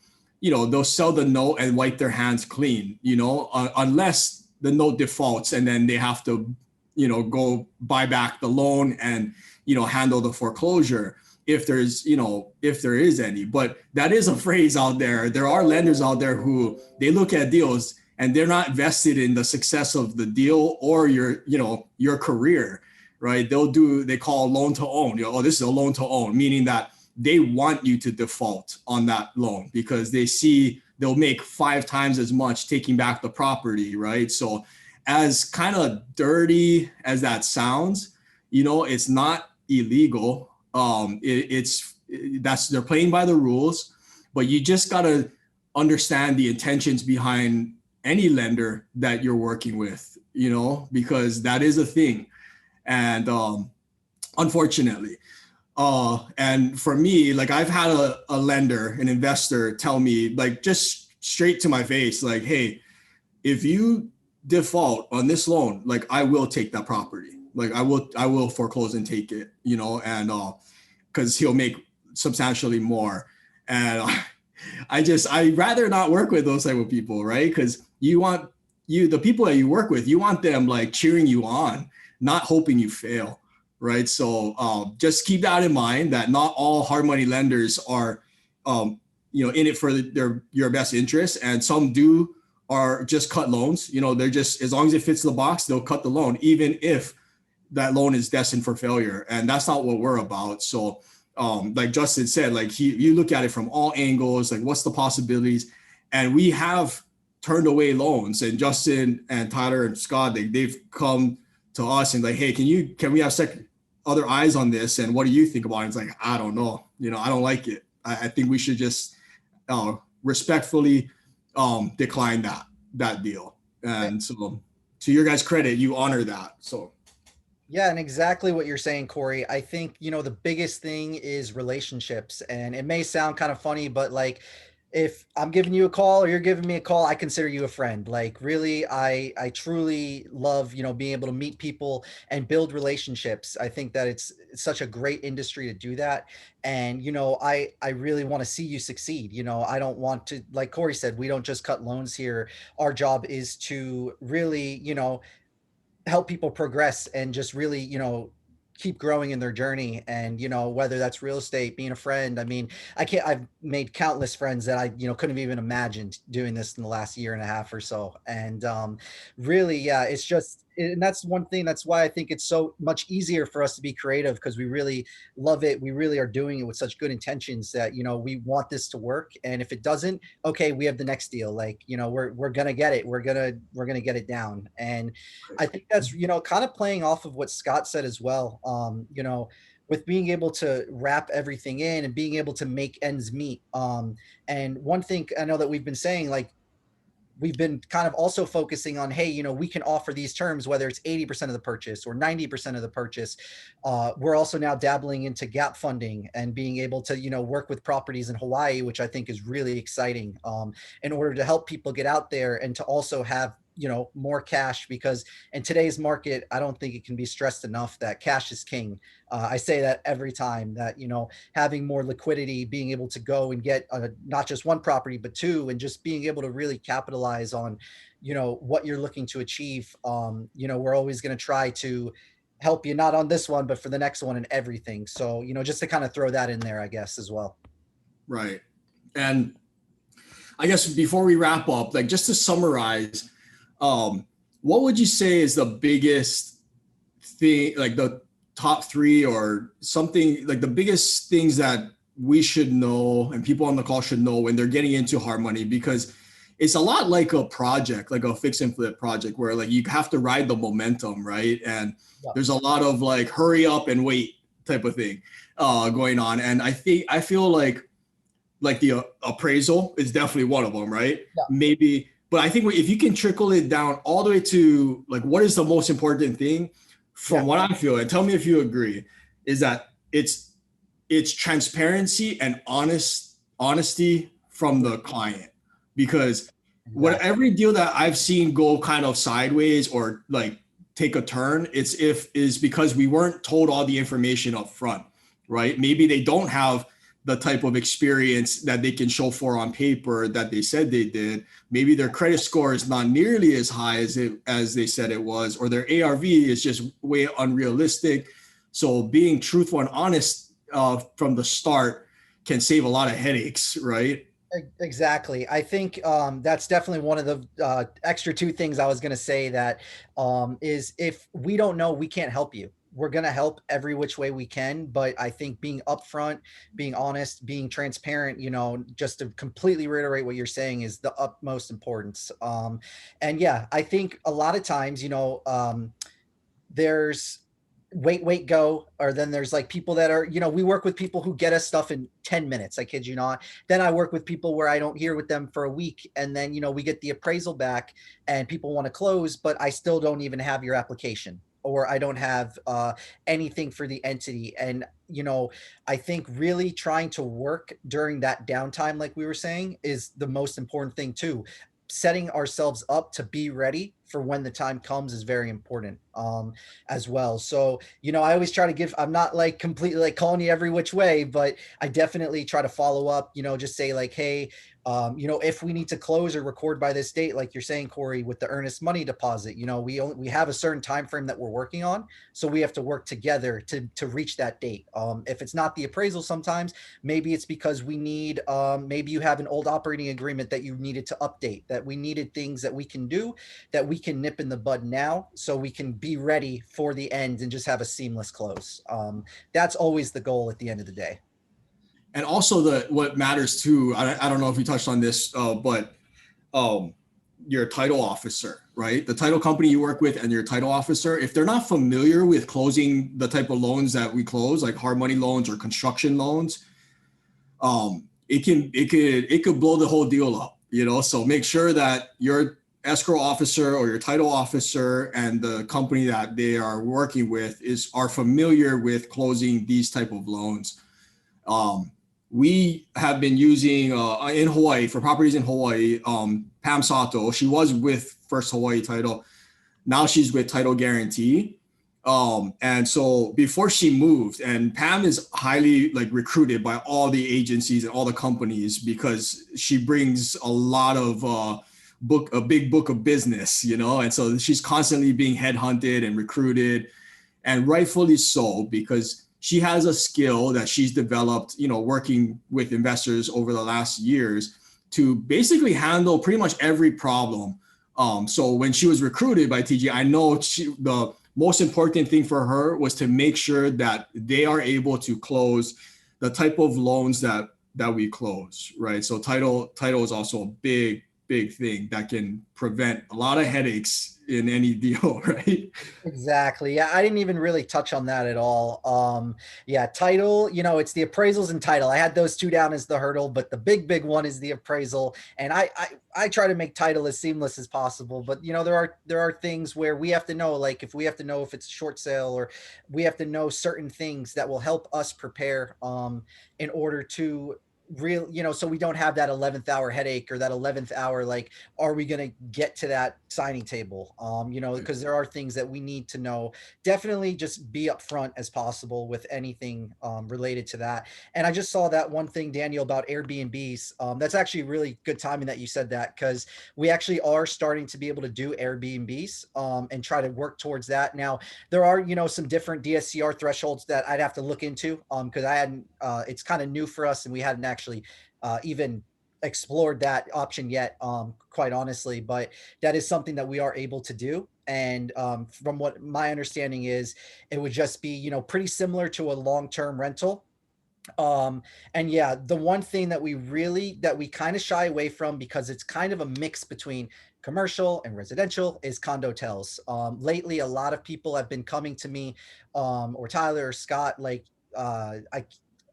you know, they'll sell the note and wipe their hands clean, you know, unless the note defaults, and then they have to, you know, go buy back the loan and, you know, handle the foreclosure, if there's, you know, if there is any. But that is a phrase out there. There are lenders out there who, they look at deals and they're not vested in the success of the deal or your, you know, your career, right? They call loan to own. You know, oh, this is a loan to own, meaning that they want you to default on that loan because they see they'll make 5 times as much taking back the property, right? So as kind of dirty as that sounds, you know, it's not illegal. They're playing by the rules, but you just got to understand the intentions behind any lender that you're working with, you know, because that is a thing. And unfortunately, and for me, like I've had a lender, an investor tell me, like, just straight to my face, like, hey, if you default on this loan, like I will take that property. Like I will foreclose and take it, you know, and because he'll make substantially more. And I'd rather not work with those type of people, right? Because the people that you work with, you want them like cheering you on, not hoping you fail, right? So just keep that in mind, that not all hard money lenders are, you know, in it for your best interest, and some are just cut loans. You know, they're just, as long as it fits the box, they'll cut the loan, even if that loan is destined for failure. And that's not what we're about. So like Justin said, like you look at it from all angles, like what's the possibilities? And we have turned away loans, and Justin and Tyler and Scott, they've come to us and like, hey, can we have other eyes on this? And what do you think about it? It's like, I don't know. You know, I don't like it. I think we should just respectfully decline that deal. And so to your guys' credit, you honor that. So yeah, and exactly what you're saying, Corey. I think, you know, the biggest thing is relationships. And it may sound kind of funny, but like, if I'm giving you a call or you're giving me a call, I consider you a friend. Like really, I truly love, you know, being able to meet people and build relationships. I think that it's such a great industry to do that. And, you know, I really want to see you succeed. You know, I don't want to, like Corey said, we don't just cut loans here. Our job is to really, you know, help people progress and just really, you know, keep growing in their journey. And, you know, whether that's real estate, being a friend, I mean, I've made countless friends that I, you know, couldn't have even imagined doing this in the last year and a half or so. And really, yeah, it's just, and that's one thing, that's why I think it's so much easier for us to be creative, because we really love it. We really are doing it with such good intentions that, you know, we want this to work. And if it doesn't, okay, we have the next deal. Like, you know, we're going to get it. We're going to get it down. And I think that's, you know, kind of playing off of what Scott said as well. You know, with being able to wrap everything in and being able to make ends meet. And one thing I know that we've been saying, like, we've been kind of also focusing on, hey, you know, we can offer these terms, whether it's 80% of the purchase or 90% of the purchase. We're also now dabbling into gap funding and being able to, you know, work with properties in Hawaii, which I think is really exciting, in order to help people get out there and to also have, you know, more cash, because in today's market, I don't think it can be stressed enough that cash is king. I say that every time, that, you know, having more liquidity, being able to go and get not just one property, but 2, and just being able to really capitalize on, you know, what you're looking to achieve. You know, we're always going to try to help you, not on this one, but for the next one and everything. So, you know, just to kind of throw that in there, I guess, as well. Right. And I guess before we wrap up, like just to summarize, what would you say is the biggest thing, like the top 3 or something, like the biggest things that we should know and people on the call should know when they're getting into hard money? Because it's a lot like a project, like a fix and flip project, where like you have to ride the momentum, right? And there's a lot of like hurry up and wait type of thing going on. And I feel like the appraisal is definitely one of them, right? Yeah. Maybe, but I think if you can trickle it down all the way to like what is the most important thing, from what I feel, and tell me if you agree, is that it's transparency and honesty from the client. Because every deal that I've seen go kind of sideways or like take a turn, is because we weren't told all the information up front, right? Maybe they don't have the type of experience that they can show for on paper that they said they did. Maybe their credit score is not nearly as high as they said it was, or their ARV is just way unrealistic. So being truthful and honest from the start can save a lot of headaches, right? Exactly. I think that's definitely one of the extra two things I was going to say, that is, if we don't know, we can't help you. We're going to help every which way we can. But I think being upfront, being honest, being transparent, just to completely reiterate what you're saying, is the utmost importance. And yeah, I think a lot of times, there's wait, go, or then there's like people that are, we work with people who get us stuff in 10 minutes. I kid you not. Then I work with people where I don't hear with them for a week. And then, we get the appraisal back and people want to close, but I still don't even have your application, or I don't have anything for the entity. And, I think really trying to work during that downtime, like we were saying, is the most important thing too. Setting ourselves up to be ready for when the time comes is very important as well. So, I always try to I'm not like completely like calling you every which way, but I definitely try to follow up, just say like, hey, if we need to close or record by this date, like you're saying, Corey, with the earnest money deposit, we have a certain time frame that we're working on. So we have to work together to reach that date. If it's not the appraisal, sometimes maybe it's because we need, maybe you have an old operating agreement that you needed to update, that we needed things that we can do, that we can nip in the bud now, so we can be ready for the end and just have a seamless close. That's always the goal at the end of the day. And also what matters too, I don't know if you touched on this, but your title officer, right? The title company you work with and your title officer, if they're not familiar with closing the type of loans that we close, like hard money loans or construction loans, it could blow the whole deal up, So make sure that your escrow officer or your title officer and the company that they are working with are familiar with closing these type of loans. We have been using in Hawaii, for properties in Hawaii, Pam Sato. She was with First Hawaii Title. Now she's with Title Guarantee. And so before she moved, and Pam is highly like recruited by all the agencies and all the companies, because she brings a lot of a big book of business, and so she's constantly being headhunted and recruited, and rightfully so, because she has a skill that she's developed, working with investors over the last years to basically handle pretty much every problem. So when she was recruited by TG, I know the most important thing for her was to make sure that they are able to close the type of loans that we close, right? So title is also a big thing that can prevent a lot of headaches in any deal, right? Exactly. Yeah, I didn't even really touch on that at all. Yeah, title, it's the appraisals and title. I had those two down as the hurdle, but the big one is the appraisal. And I try to make title as seamless as possible, but there are things where we have to know, like if we have to know if it's a short sale, or we have to know certain things that will help us prepare in order to so we don't have that 11th hour headache, or that 11th hour, like, are we going to get to that signing table? Because there are things that we need to know. Definitely just be upfront as possible with anything related to that. And I just saw that one thing, Daniel, about Airbnbs. That's actually really good timing that you said that, because we actually are starting to be able to do Airbnbs and try to work towards that. Now, there are, some different DSCR thresholds that I'd have to look into because I hadn't, it's kind of new for us, and we hadn't actually even explored that option yet, quite honestly, but that is something that we are able to do. And from what my understanding is, it would just be, pretty similar to a long-term rental. And yeah, the one thing that we kind of shy away from, because it's kind of a mix between commercial and residential, is condo hotels. Lately, a lot of people have been coming to me, or Tyler or Scott, like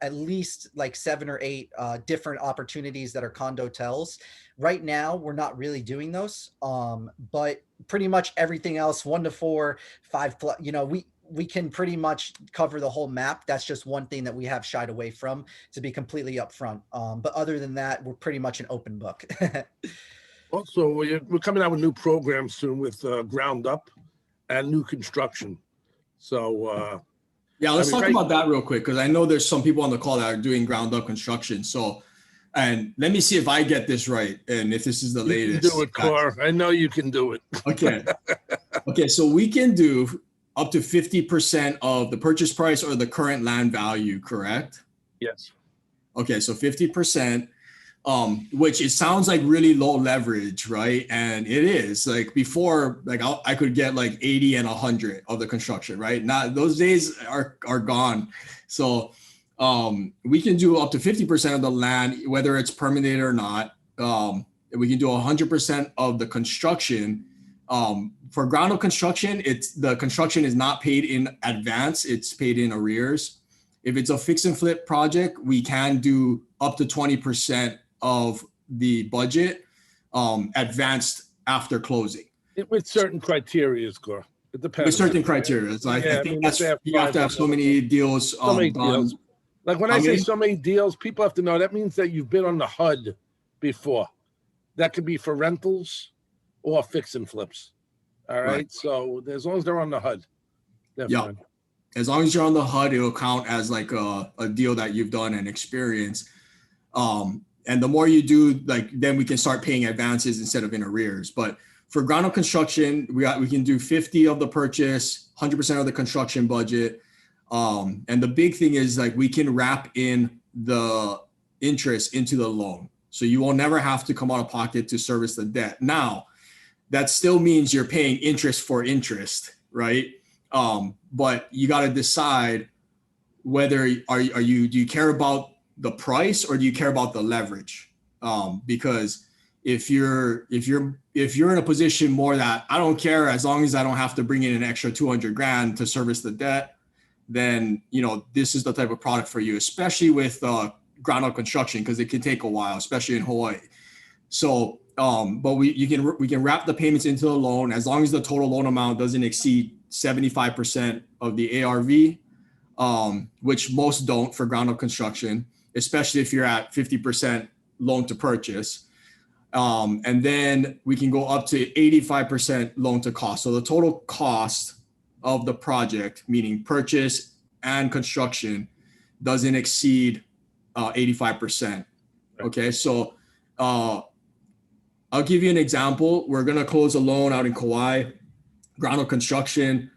at least like 7 or 8 different opportunities that are condo hotels. Right now, we're not really doing those, but pretty much everything else, 1 to 4, 5 plus, we can pretty much cover the whole map. That's just one thing that we have shied away from, to be completely upfront. But other than that, we're pretty much an open book. Also, we're coming out with new programs soon with ground up and new construction. So yeah, let's talk about that real quick, because I know there's some people on the call that are doing ground up construction. So, and let me see if I get this right, and if this is the latest. You can do it, Cor. I know you can do it. Okay. Okay, so we can do up to 50% of the purchase price or the current land value, correct? Yes. Okay, so 50%, which it sounds like really low leverage, right? And it is. Like before, like I could get like 80 and 100 of the construction, right? Now those days are gone. So we can do up to 50% of the land, whether it's permitted or not. We can do 100% of the construction. For ground up construction, the construction is not paid in advance, it's paid in arrears. If it's a fix and flip project, we can do up to 20% of the budget advanced after closing. With certain criteria, Cor. It depends. With certain criteria. So I think that's, you have to have so many deals done. Deals. Like when I say so many deals, people have to know that means that you've been on the HUD before. That could be for rentals or fix and flips. All right. So as long as they're on the HUD. Yeah. As long as you're on the HUD, it'll count as like a deal that you've done and experienced. And the more you do, like, then we can start paying advances instead of in arrears. But for ground up construction, we can do 50 of the purchase, 100% of the construction budget. And the big thing is, like, we can wrap in the interest into the loan. So you will never have to come out of pocket to service the debt. Now, that still means you're paying interest for interest, right? But you got to decide whether do you care about the price or do you care about the leverage? Because if you're in a position more that I don't care, as long as I don't have to bring in an extra 200 grand to service the debt, then this is the type of product for you, especially with ground up construction, because it can take a while, especially in Hawaii. So but we can wrap the payments into the loan as long as the total loan amount doesn't exceed 75% of the ARV, which most don't for ground up construction, especially if you're at 50% loan to purchase. And then we can go up to 85% loan to cost. So the total cost of the project, meaning purchase and construction, doesn't exceed 85%. Okay, so I'll give you an example. We're going to close a loan out in Kauai, ground up construction,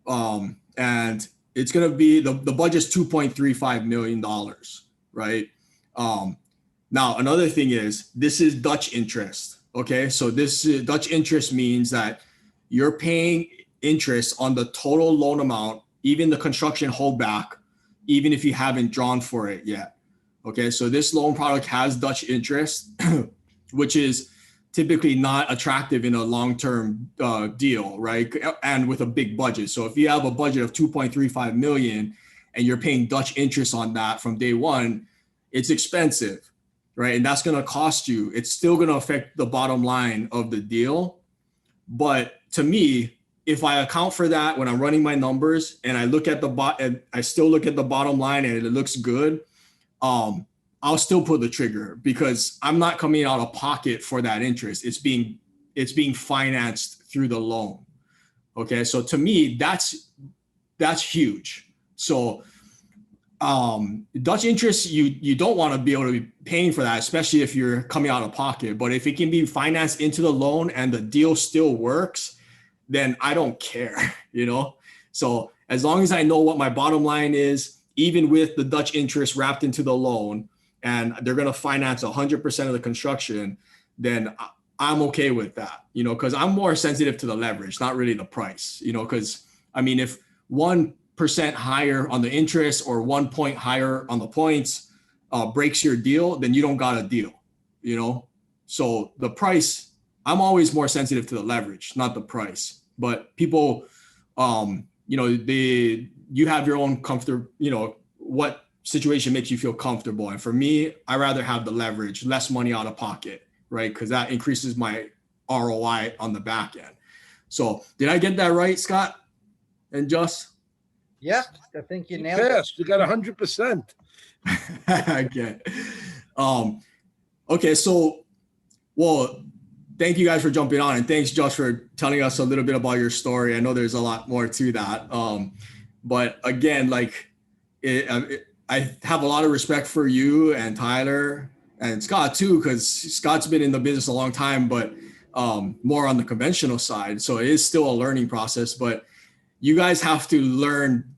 and it's going to be the budget's $2.35 million, right? Now, another thing is this is Dutch interest. Okay, so this Dutch interest means that you're paying interest on the total loan amount, even the construction holdback, even if you haven't drawn for it yet. Okay, so this loan product has Dutch interest, which is typically not attractive in a long-term deal, right? And with a big budget. So if you have a budget of 2.35 million and you're paying Dutch interest on that from day one, it's expensive, right? And that's going to cost you. It's still going to affect the bottom line of the deal. But to me, if I account for that when I'm running my numbers and I look at and I still look at the bottom line and it looks good, I'll still pull the trigger because I'm not coming out of pocket for that interest. It's being financed through the loan. Okay, so to me, that's huge. So Dutch interest, you don't want to be able to be paying for that, especially if you're coming out of pocket. But if it can be financed into the loan and the deal still works, then I don't care, So as long as I know what my bottom line is, even with the Dutch interest wrapped into the loan, and they're going to finance 100% of the construction, then I'm okay with that, because I'm more sensitive to the leverage, not really the price, because I mean, if one 1% higher on the interest or 1 point higher on the points breaks your deal, then you don't got a deal, you know? So the price, I'm always more sensitive to the leverage, not the price. But people, you know, you have your own comfort, you know, what situation makes you feel comfortable. And for me, I rather have the leverage, less money out of pocket, right? Because that increases my ROI on the back end. So did I get that right, Scott and Just? Yeah, I think you nailed it. You got 100%. Okay. Okay. So, well, thank you guys for jumping on, and thanks, Josh, for telling us a little bit about your story. I know there's a lot more to that. But again, like I have a lot of respect for you and Tyler and Scott too, because Scott's been in the business a long time, but more on the conventional side. So it is still a learning process, but you guys have to learn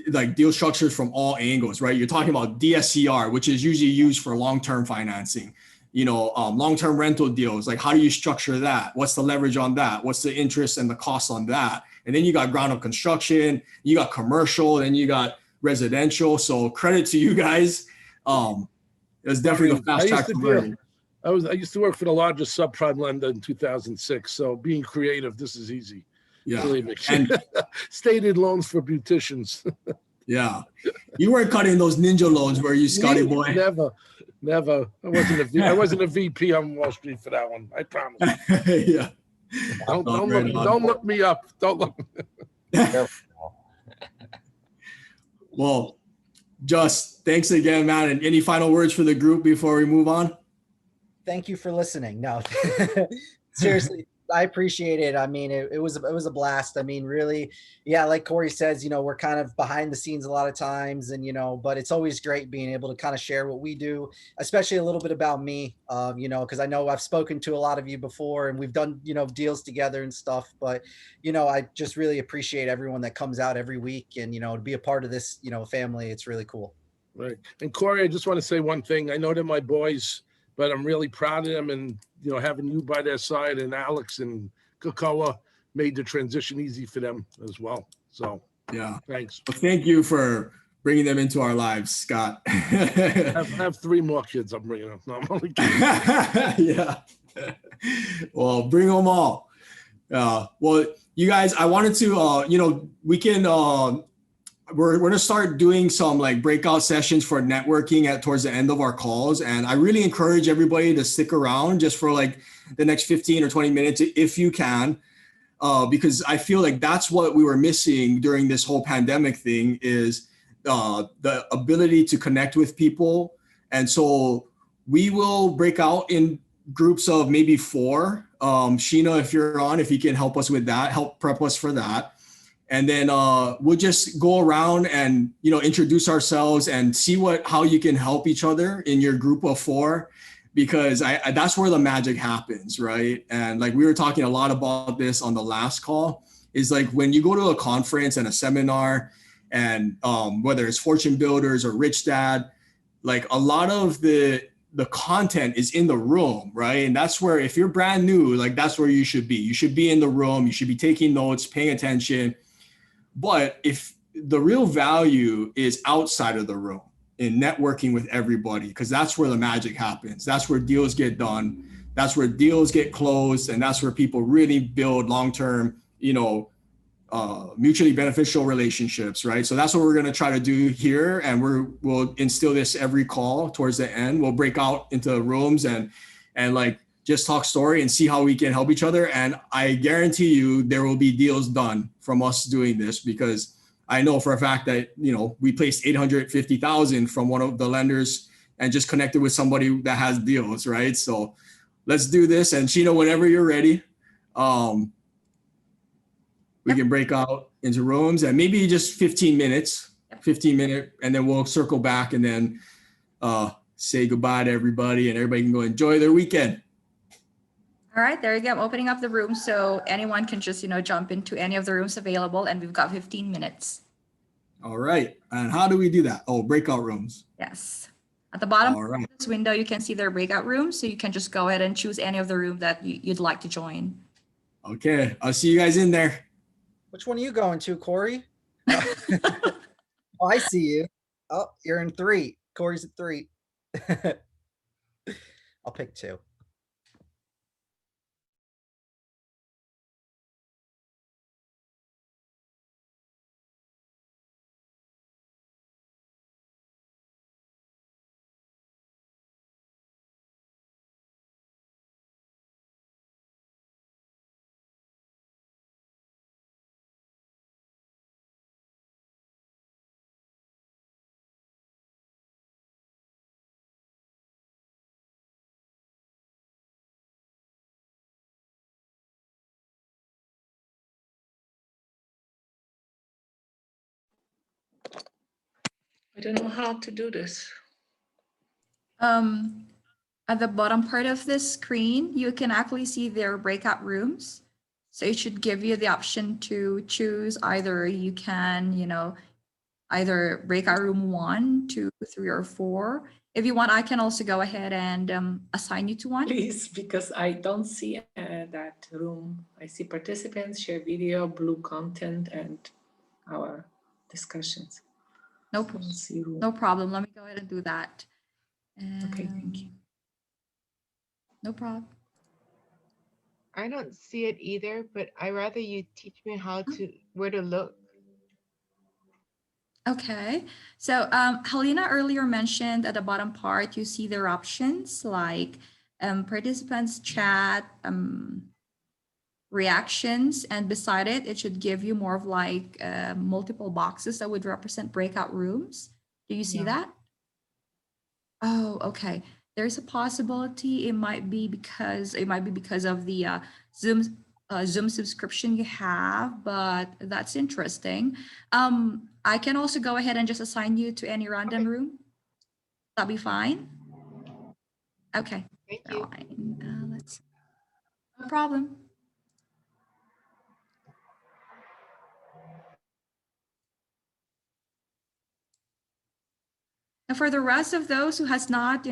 like deal structures from all angles, right? You're talking about DSCR, which is usually used for long-term financing, you know, long-term rental deals. Like, how do you structure that? What's the leverage on that? What's the interest and the cost on that? And then you got ground up construction, you got commercial, then you got residential. So credit to you guys. It's definitely the fast track to learning. I used to work for the largest subprime lender in 2006. So being creative, this is easy. Yeah. Believe me. And stated loans for beauticians. Yeah. You weren't cutting those ninja loans, were you, Scotty boy? Never. I wasn't a VP on Wall Street for that one. I promise. Yeah. Don't look me up. Don't look. Well, Just, thanks again, man. And any final words for the group before we move on? Thank you for listening. No, seriously, I appreciate it. I mean, it was a blast. I mean, really, yeah, like Corey says, you know, we're kind of behind the scenes a lot of times, and, you know, but it's always great being able to kind of share what we do, especially a little bit about me, you know, because I know I've spoken to a lot of you before and we've done, you know, deals together and stuff, but, you know, I just really appreciate everyone that comes out every week and, you know, to be a part of this, you know, family. It's really cool. Right. And Corey, I just want to say one thing. I know they're my boys, but I'm really proud of them, and, you know, having you by their side and Alex and Kakoa made the transition easy for them as well. So yeah, thanks. Well, thank you for bringing them into our lives, Scott. have 3 more kids I'm bringing up. No, I'm only kidding. Yeah. Well, bring them all. Well, you guys, I wanted to, you know, we can, we're going to start doing some like breakout sessions for networking towards the end of our calls. And I really encourage everybody to stick around just for like the next 15 or 20 minutes if you can, because I feel like that's what we were missing during this whole pandemic thing is the ability to connect with people. And so we will break out in groups of maybe 4. Sheena, if you're on, if you can help us with that, help prep us for that. And then we'll just go around and, you know, introduce ourselves and see how you can help each other in your group of 4, because that's where the magic happens, right? And like we were talking a lot about this on the last call, is like when you go to a conference and a seminar, and whether it's Fortune Builders or Rich Dad, like a lot of the content is in the room, right? And that's where, if you're brand new, like that's where you should be. You should be in the room. You should be taking notes, paying attention. But if the real value is outside of the room in networking with everybody, because that's where the magic happens. That's where deals get done. That's where deals get closed. And that's where people really build long-term, you know, mutually beneficial relationships, right? So that's what we're going to try to do here. And we'll instill this every call towards the end. We'll break out into rooms and like just talk story and see how we can help each other. And I guarantee you there will be deals done from us doing this, because I know for a fact that, you know, we placed 850,000 from one of the lenders and just connected with somebody that has deals, right? So let's do this. And Sheena, whenever you're ready, we can break out into rooms and maybe just 15 minutes, and then we'll circle back and then say goodbye to everybody, and everybody can go enjoy their weekend. All right, there you go. I'm opening up the room so anyone can just, you know, jump into any of the rooms available, and we've got 15 minutes. All right. And how do we do that? Oh, breakout rooms. Yes. At the bottom All right. of this window, you can see their breakout rooms. So you can just go ahead and choose any of the room that you'd like to join. Okay. I'll see you guys in there. Which one are you going to, Corey? Oh, I see you. Oh, you're in 3. Corey's at 3. I'll pick 2. I don't know how to do this. At the bottom part of this screen, you can actually see their breakout rooms. So it should give you the option to choose either you can, either breakout room 1, 2, 3, or 4. If you want, I can also go ahead and assign you to one. Please, because I don't see that room. I see participants, share video, blue content, and our discussions. No, I don't see room. no problem. Let me go ahead and do that. Okay, thank you. No problem. I don't see it either, but I rather you teach me where to look. Okay, so Helena earlier mentioned at the bottom part, you see their options like participants chat, reactions, and beside it, it should give you more of like multiple boxes that would represent breakout rooms. Do you see that? Oh, okay. There's a possibility it might be because of the Zoom subscription you have, but that's interesting. I can also go ahead and just assign you to any random room. That'll be fine. Okay. Thank you. Let's. No problem. And for the rest of those who has not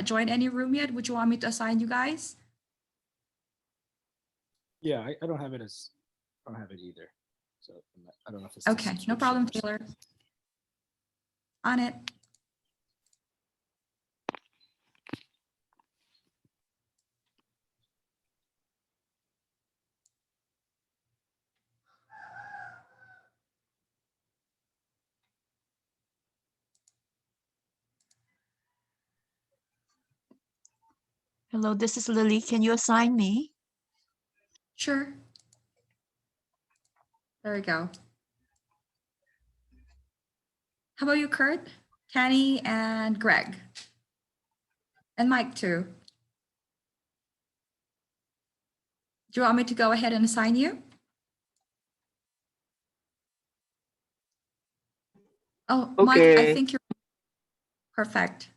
joined any room yet, would you want me to assign you guys? Yeah, I don't have it either. So I don't know if it's okay. No problem, Taylor. On it. Hello, this is Lily. Can you assign me? Sure. There we go. How about you, Kurt, Kenny, and Greg? And Mike too. Do you want me to go ahead and assign you? Oh, okay. Mike, I think you're perfect.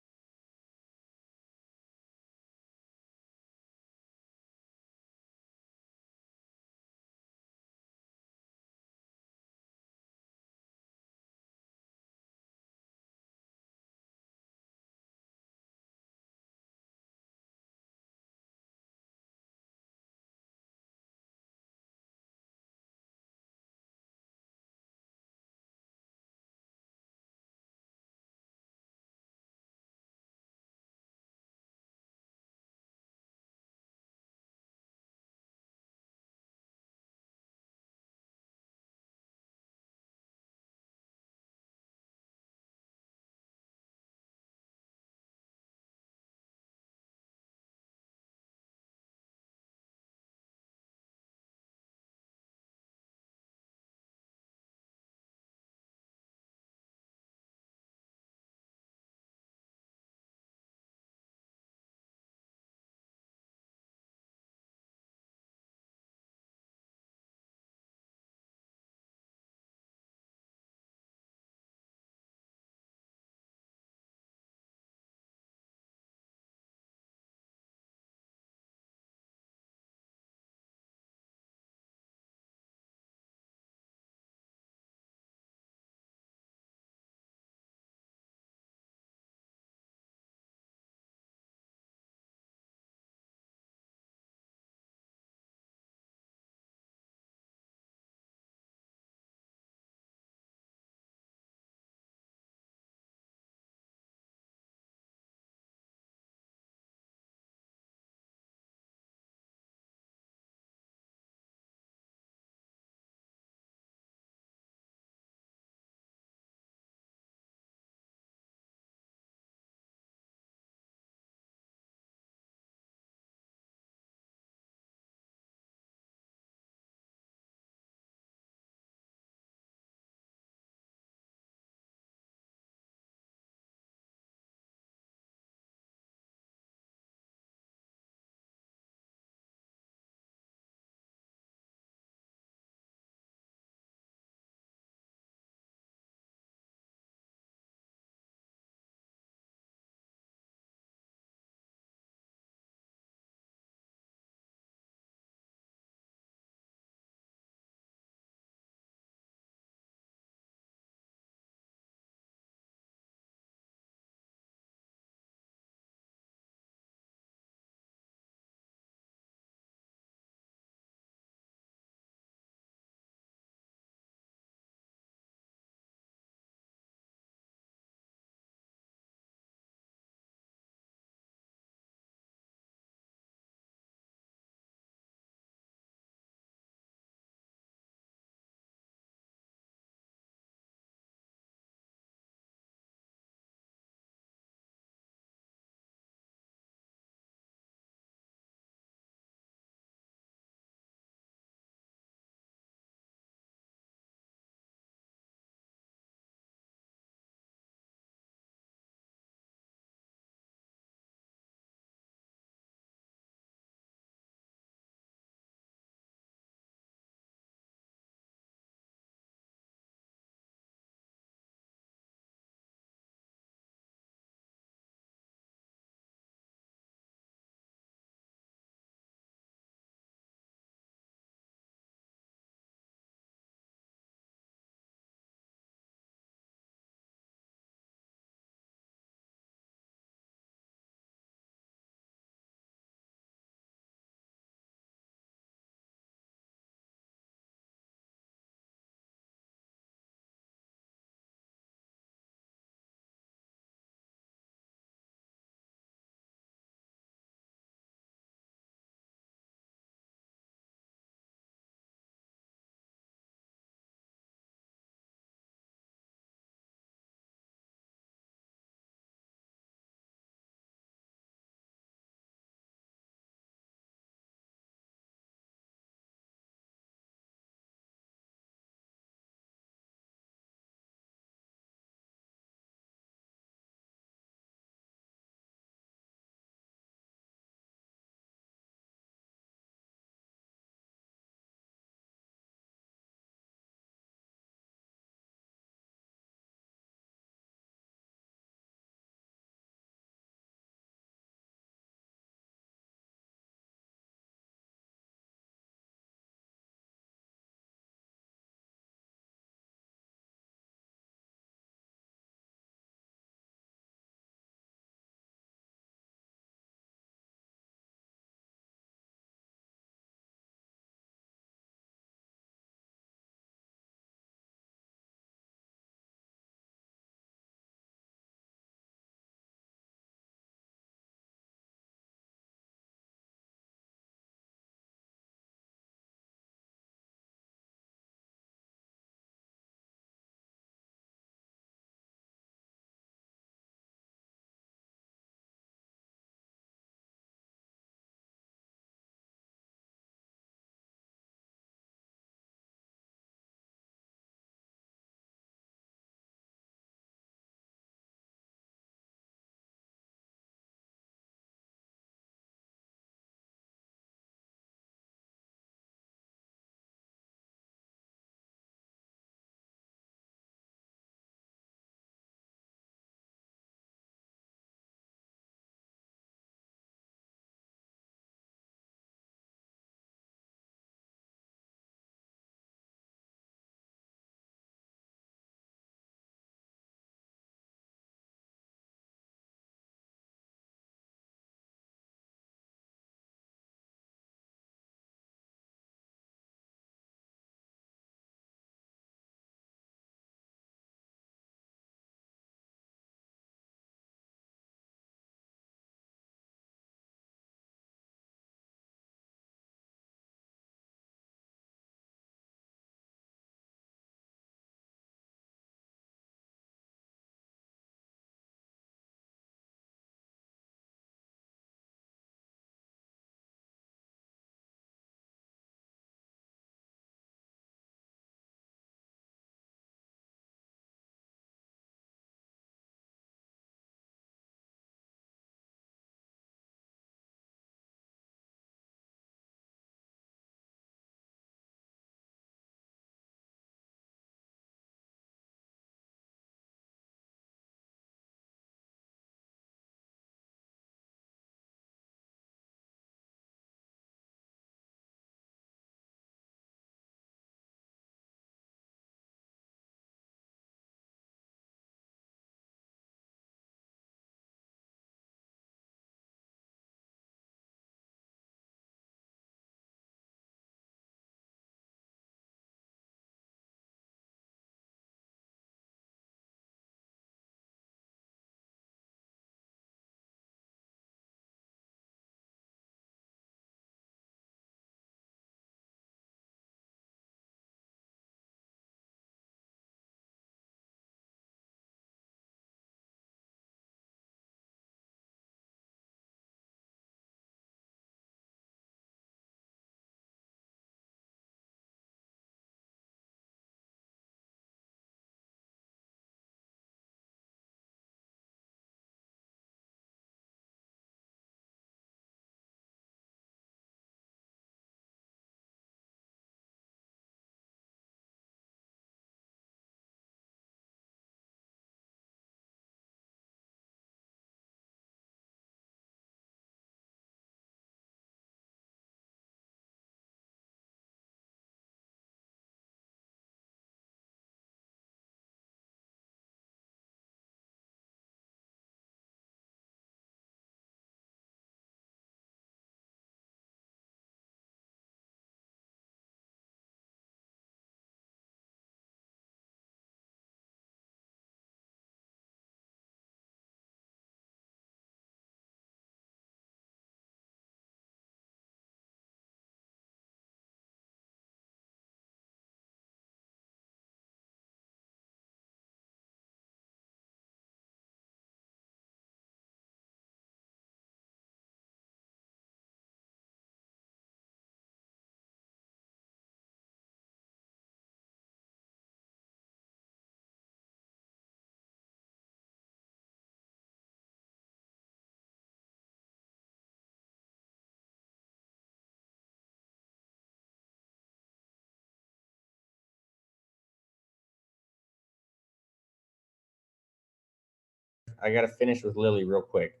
I gotta finish with Lily real quick.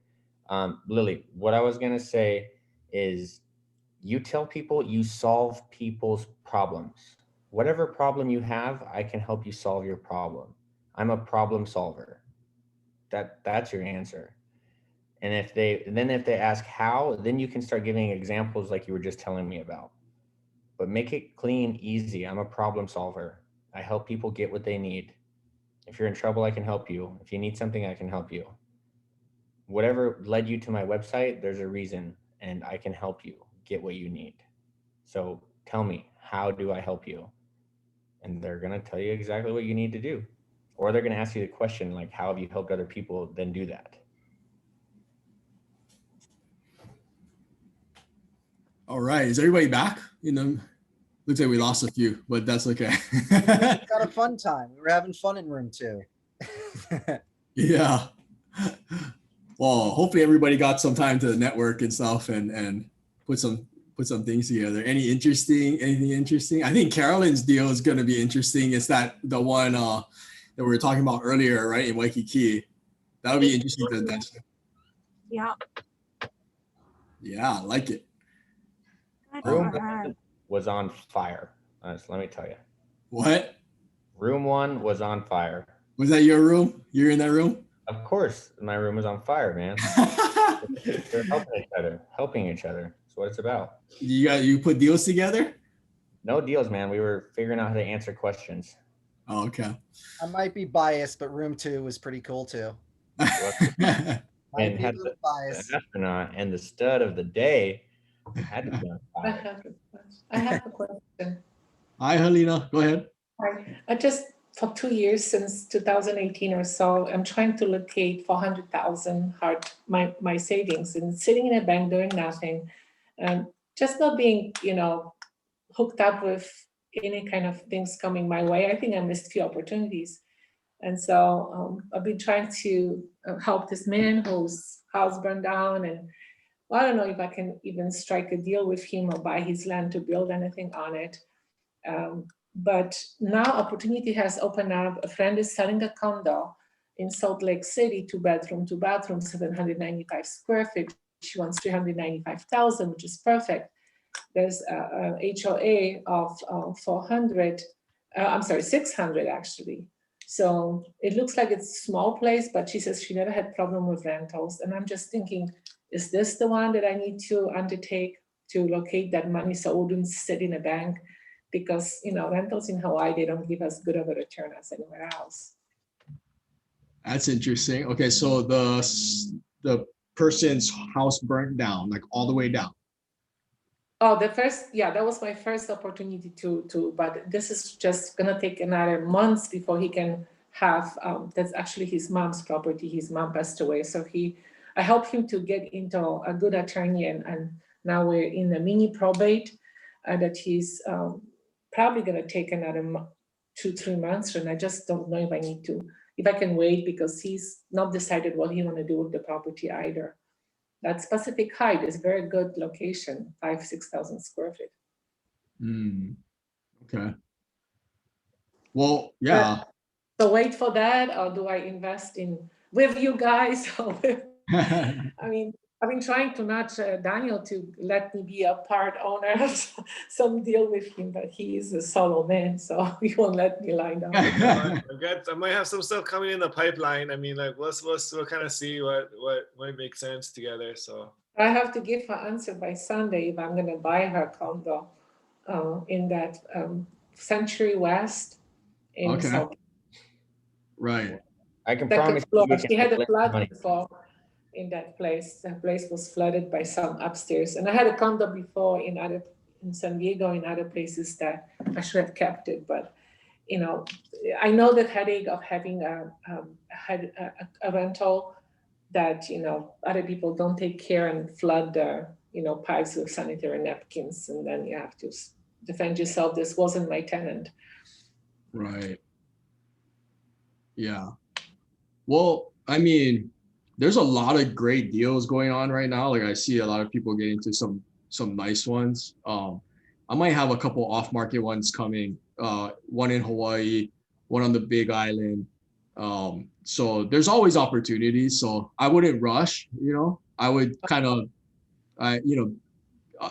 Lily, what I was gonna say is, you tell people you solve people's problems. Whatever problem you have, I can help you solve your problem. I'm a problem solver. That's your answer. And if they ask how, then you can start giving examples like you were just telling me about. But make it clean, easy. I'm a problem solver. I help people get what they need. If you're in trouble, I can help you. If you need something, I can help you. Whatever led you to my website, there's a reason, and I can help you get what you need. So tell me, how do I help you? And they're going to tell you exactly what you need to do. Or they're going to ask you the question, like, how have you helped other people? Then do that. All right. Is everybody back? Looks like we lost a few, but that's okay. Got a fun time. We were having fun in room 2. Yeah. Well, hopefully everybody got some time to network and stuff and put some things together. Anything interesting? I think Carolyn's deal is going to be interesting. It's the one that we were talking about earlier, right, in Waikiki. That'll be interesting to test. Yeah. Yeah, I like it. Room 1 was on fire. Let me tell you. What? Room 1 was on fire. Was that your room? You're in that room? Of course, my room was on fire, man. They're helping each other. That's what it's about. You put deals together? No deals, man. We were figuring out how to answer questions. Oh, okay. I might be biased, but room 2 was pretty cool too. And had the astronaut and the stud of the day had to be on fire. I have a question. Hi, Helena. Go ahead. Hi. I just, for 2 years, since 2018 or so, I'm trying to locate 400,000 my savings and sitting in a bank doing nothing, just not being, hooked up with any kind of things coming my way. I think I missed a few opportunities. And so I've been trying to help this man whose house burned down. And I don't know if I can even strike a deal with him or buy his land to build anything on it. But now opportunity has opened up. A friend is selling a condo in Salt Lake City, 2-bedroom, 795 square feet. She wants 395,000, which is perfect. There's a HOA of 600 actually. So it looks like it's a small place, but she says she never had problem with rentals. And I'm just thinking, is this the one that I need to undertake to locate that money so it wouldn't sit in a bank? Because, rentals in Hawaii, they don't give us good of a return as anywhere else. That's interesting. Okay, so the person's house burnt down, like all the way down. Oh, that was my first opportunity but this is just gonna take another months before he can have, that's actually his mom's property. His mom passed away. So I helped him to get into a good attorney and now we're in a mini probate that he's probably gonna take another 2-3 months. And I just don't know if I can wait because he's not decided what he wanna do with the property either. That Pacific Heights is very good location, 5,000-6,000 square feet. Okay. Well, yeah. So wait for that, or do I invest with you guys? I've been trying to nudge Daniel to let me be a part owner of some deal with him, but he is a solo man, so he won't let me line up. I might have some stuff coming in the pipeline. I mean, like we'll kind of see what might make sense together. So I have to give her answer by Sunday if I'm gonna buy her condo in that Century West in South. Right. I can promise you. She had a flood before. In that place, the place was flooded by some upstairs, and I had a condo before in San Diego, in other places that I should have kept it. But I know the headache of having a rental that other people don't take care and flood the pipes with sanitary napkins, and then you have to defend yourself. This wasn't my tenant. Right. Yeah. Well, I mean, there's a lot of great deals going on right now. Like I see a lot of people getting into some nice ones. I might have a couple off-market ones coming. One in Hawaii, one on the Big Island. So there's always opportunities. So I wouldn't rush, you know, I would kind of, you know,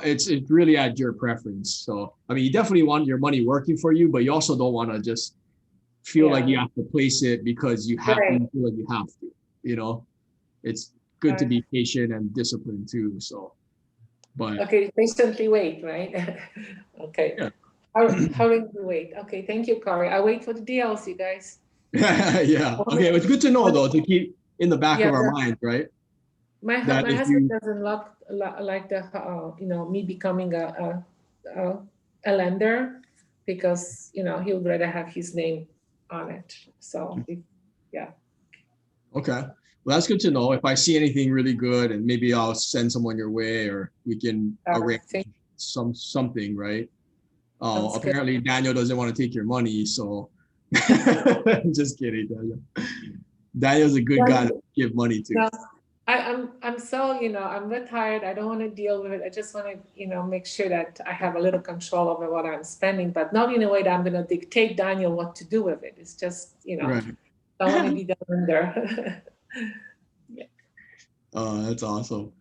it's really at your preference. So, I mean, you definitely want your money working for you, but you also don't want to just feel like you have to place it because you have to feel like you have to, you know, it's good to be patient and disciplined too. So, but okay, patiently wait, right? Okay. Yeah. Hurry to wait. Okay, thank you, Corey. I wait for the deals, you guys. yeah. Okay. It's good to know though, to keep in the back of our mind, right? My That if husband you- doesn't like the you know, me becoming a lender, because you know he would rather have his name on it. So yeah. Okay. Well, that's good to know. If I see anything really good, and maybe I'll send someone your way, or we can arrange something, right? Apparently Daniel doesn't want to take your money, so just kidding, Daniel. Daniel's a good guy to give money to. No, I'm so, you know, I'm retired. I don't want to deal with it. I just want to, you know, make sure that I have a little control over what I'm spending, but not in a way that I'm going to dictate Daniel what to do with it. It's just, you know, Right. I want to be the lender. Oh, that's awesome.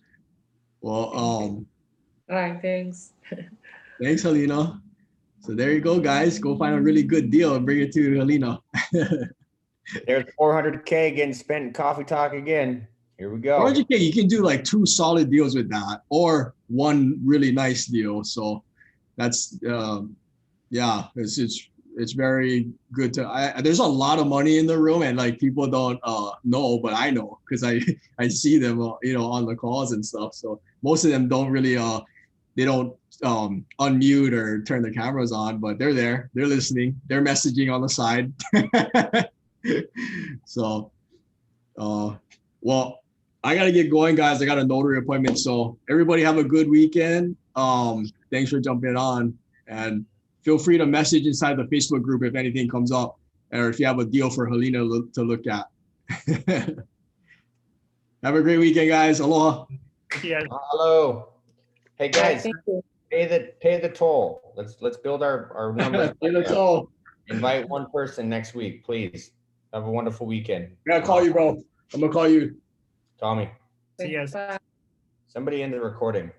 Well, All right, thanks. thanks, Helena. So there you go, guys. Go find a really good deal and bring it to Helena. There's 400K getting spent in coffee talk again. Here we go. 400K, you can do like 2 solid deals with that, or 1 really nice deal. So that's yeah, it's very good to. There's a lot of money in the room, and like people don't know, but I know because I see them, you know, on the calls and stuff. So most of them don't really they don't unmute or turn their cameras on, but they're there, they're listening, they're messaging on the side. So well, I gotta get going, guys. I got a notary appointment. So everybody have a good weekend. Thanks for jumping on, and feel free to message inside the Facebook group if anything comes up, or if you have a deal for Helena to look at. Have a great weekend, guys. Aloha. Yeah. Hello. Hey guys, pay the toll. Let's build our numbers. Pay the toll. Invite 1 person next week, please. Have a wonderful weekend. I gotta call you, bro. I'm gonna call you. Tommy. See you guys. Somebody end the recording.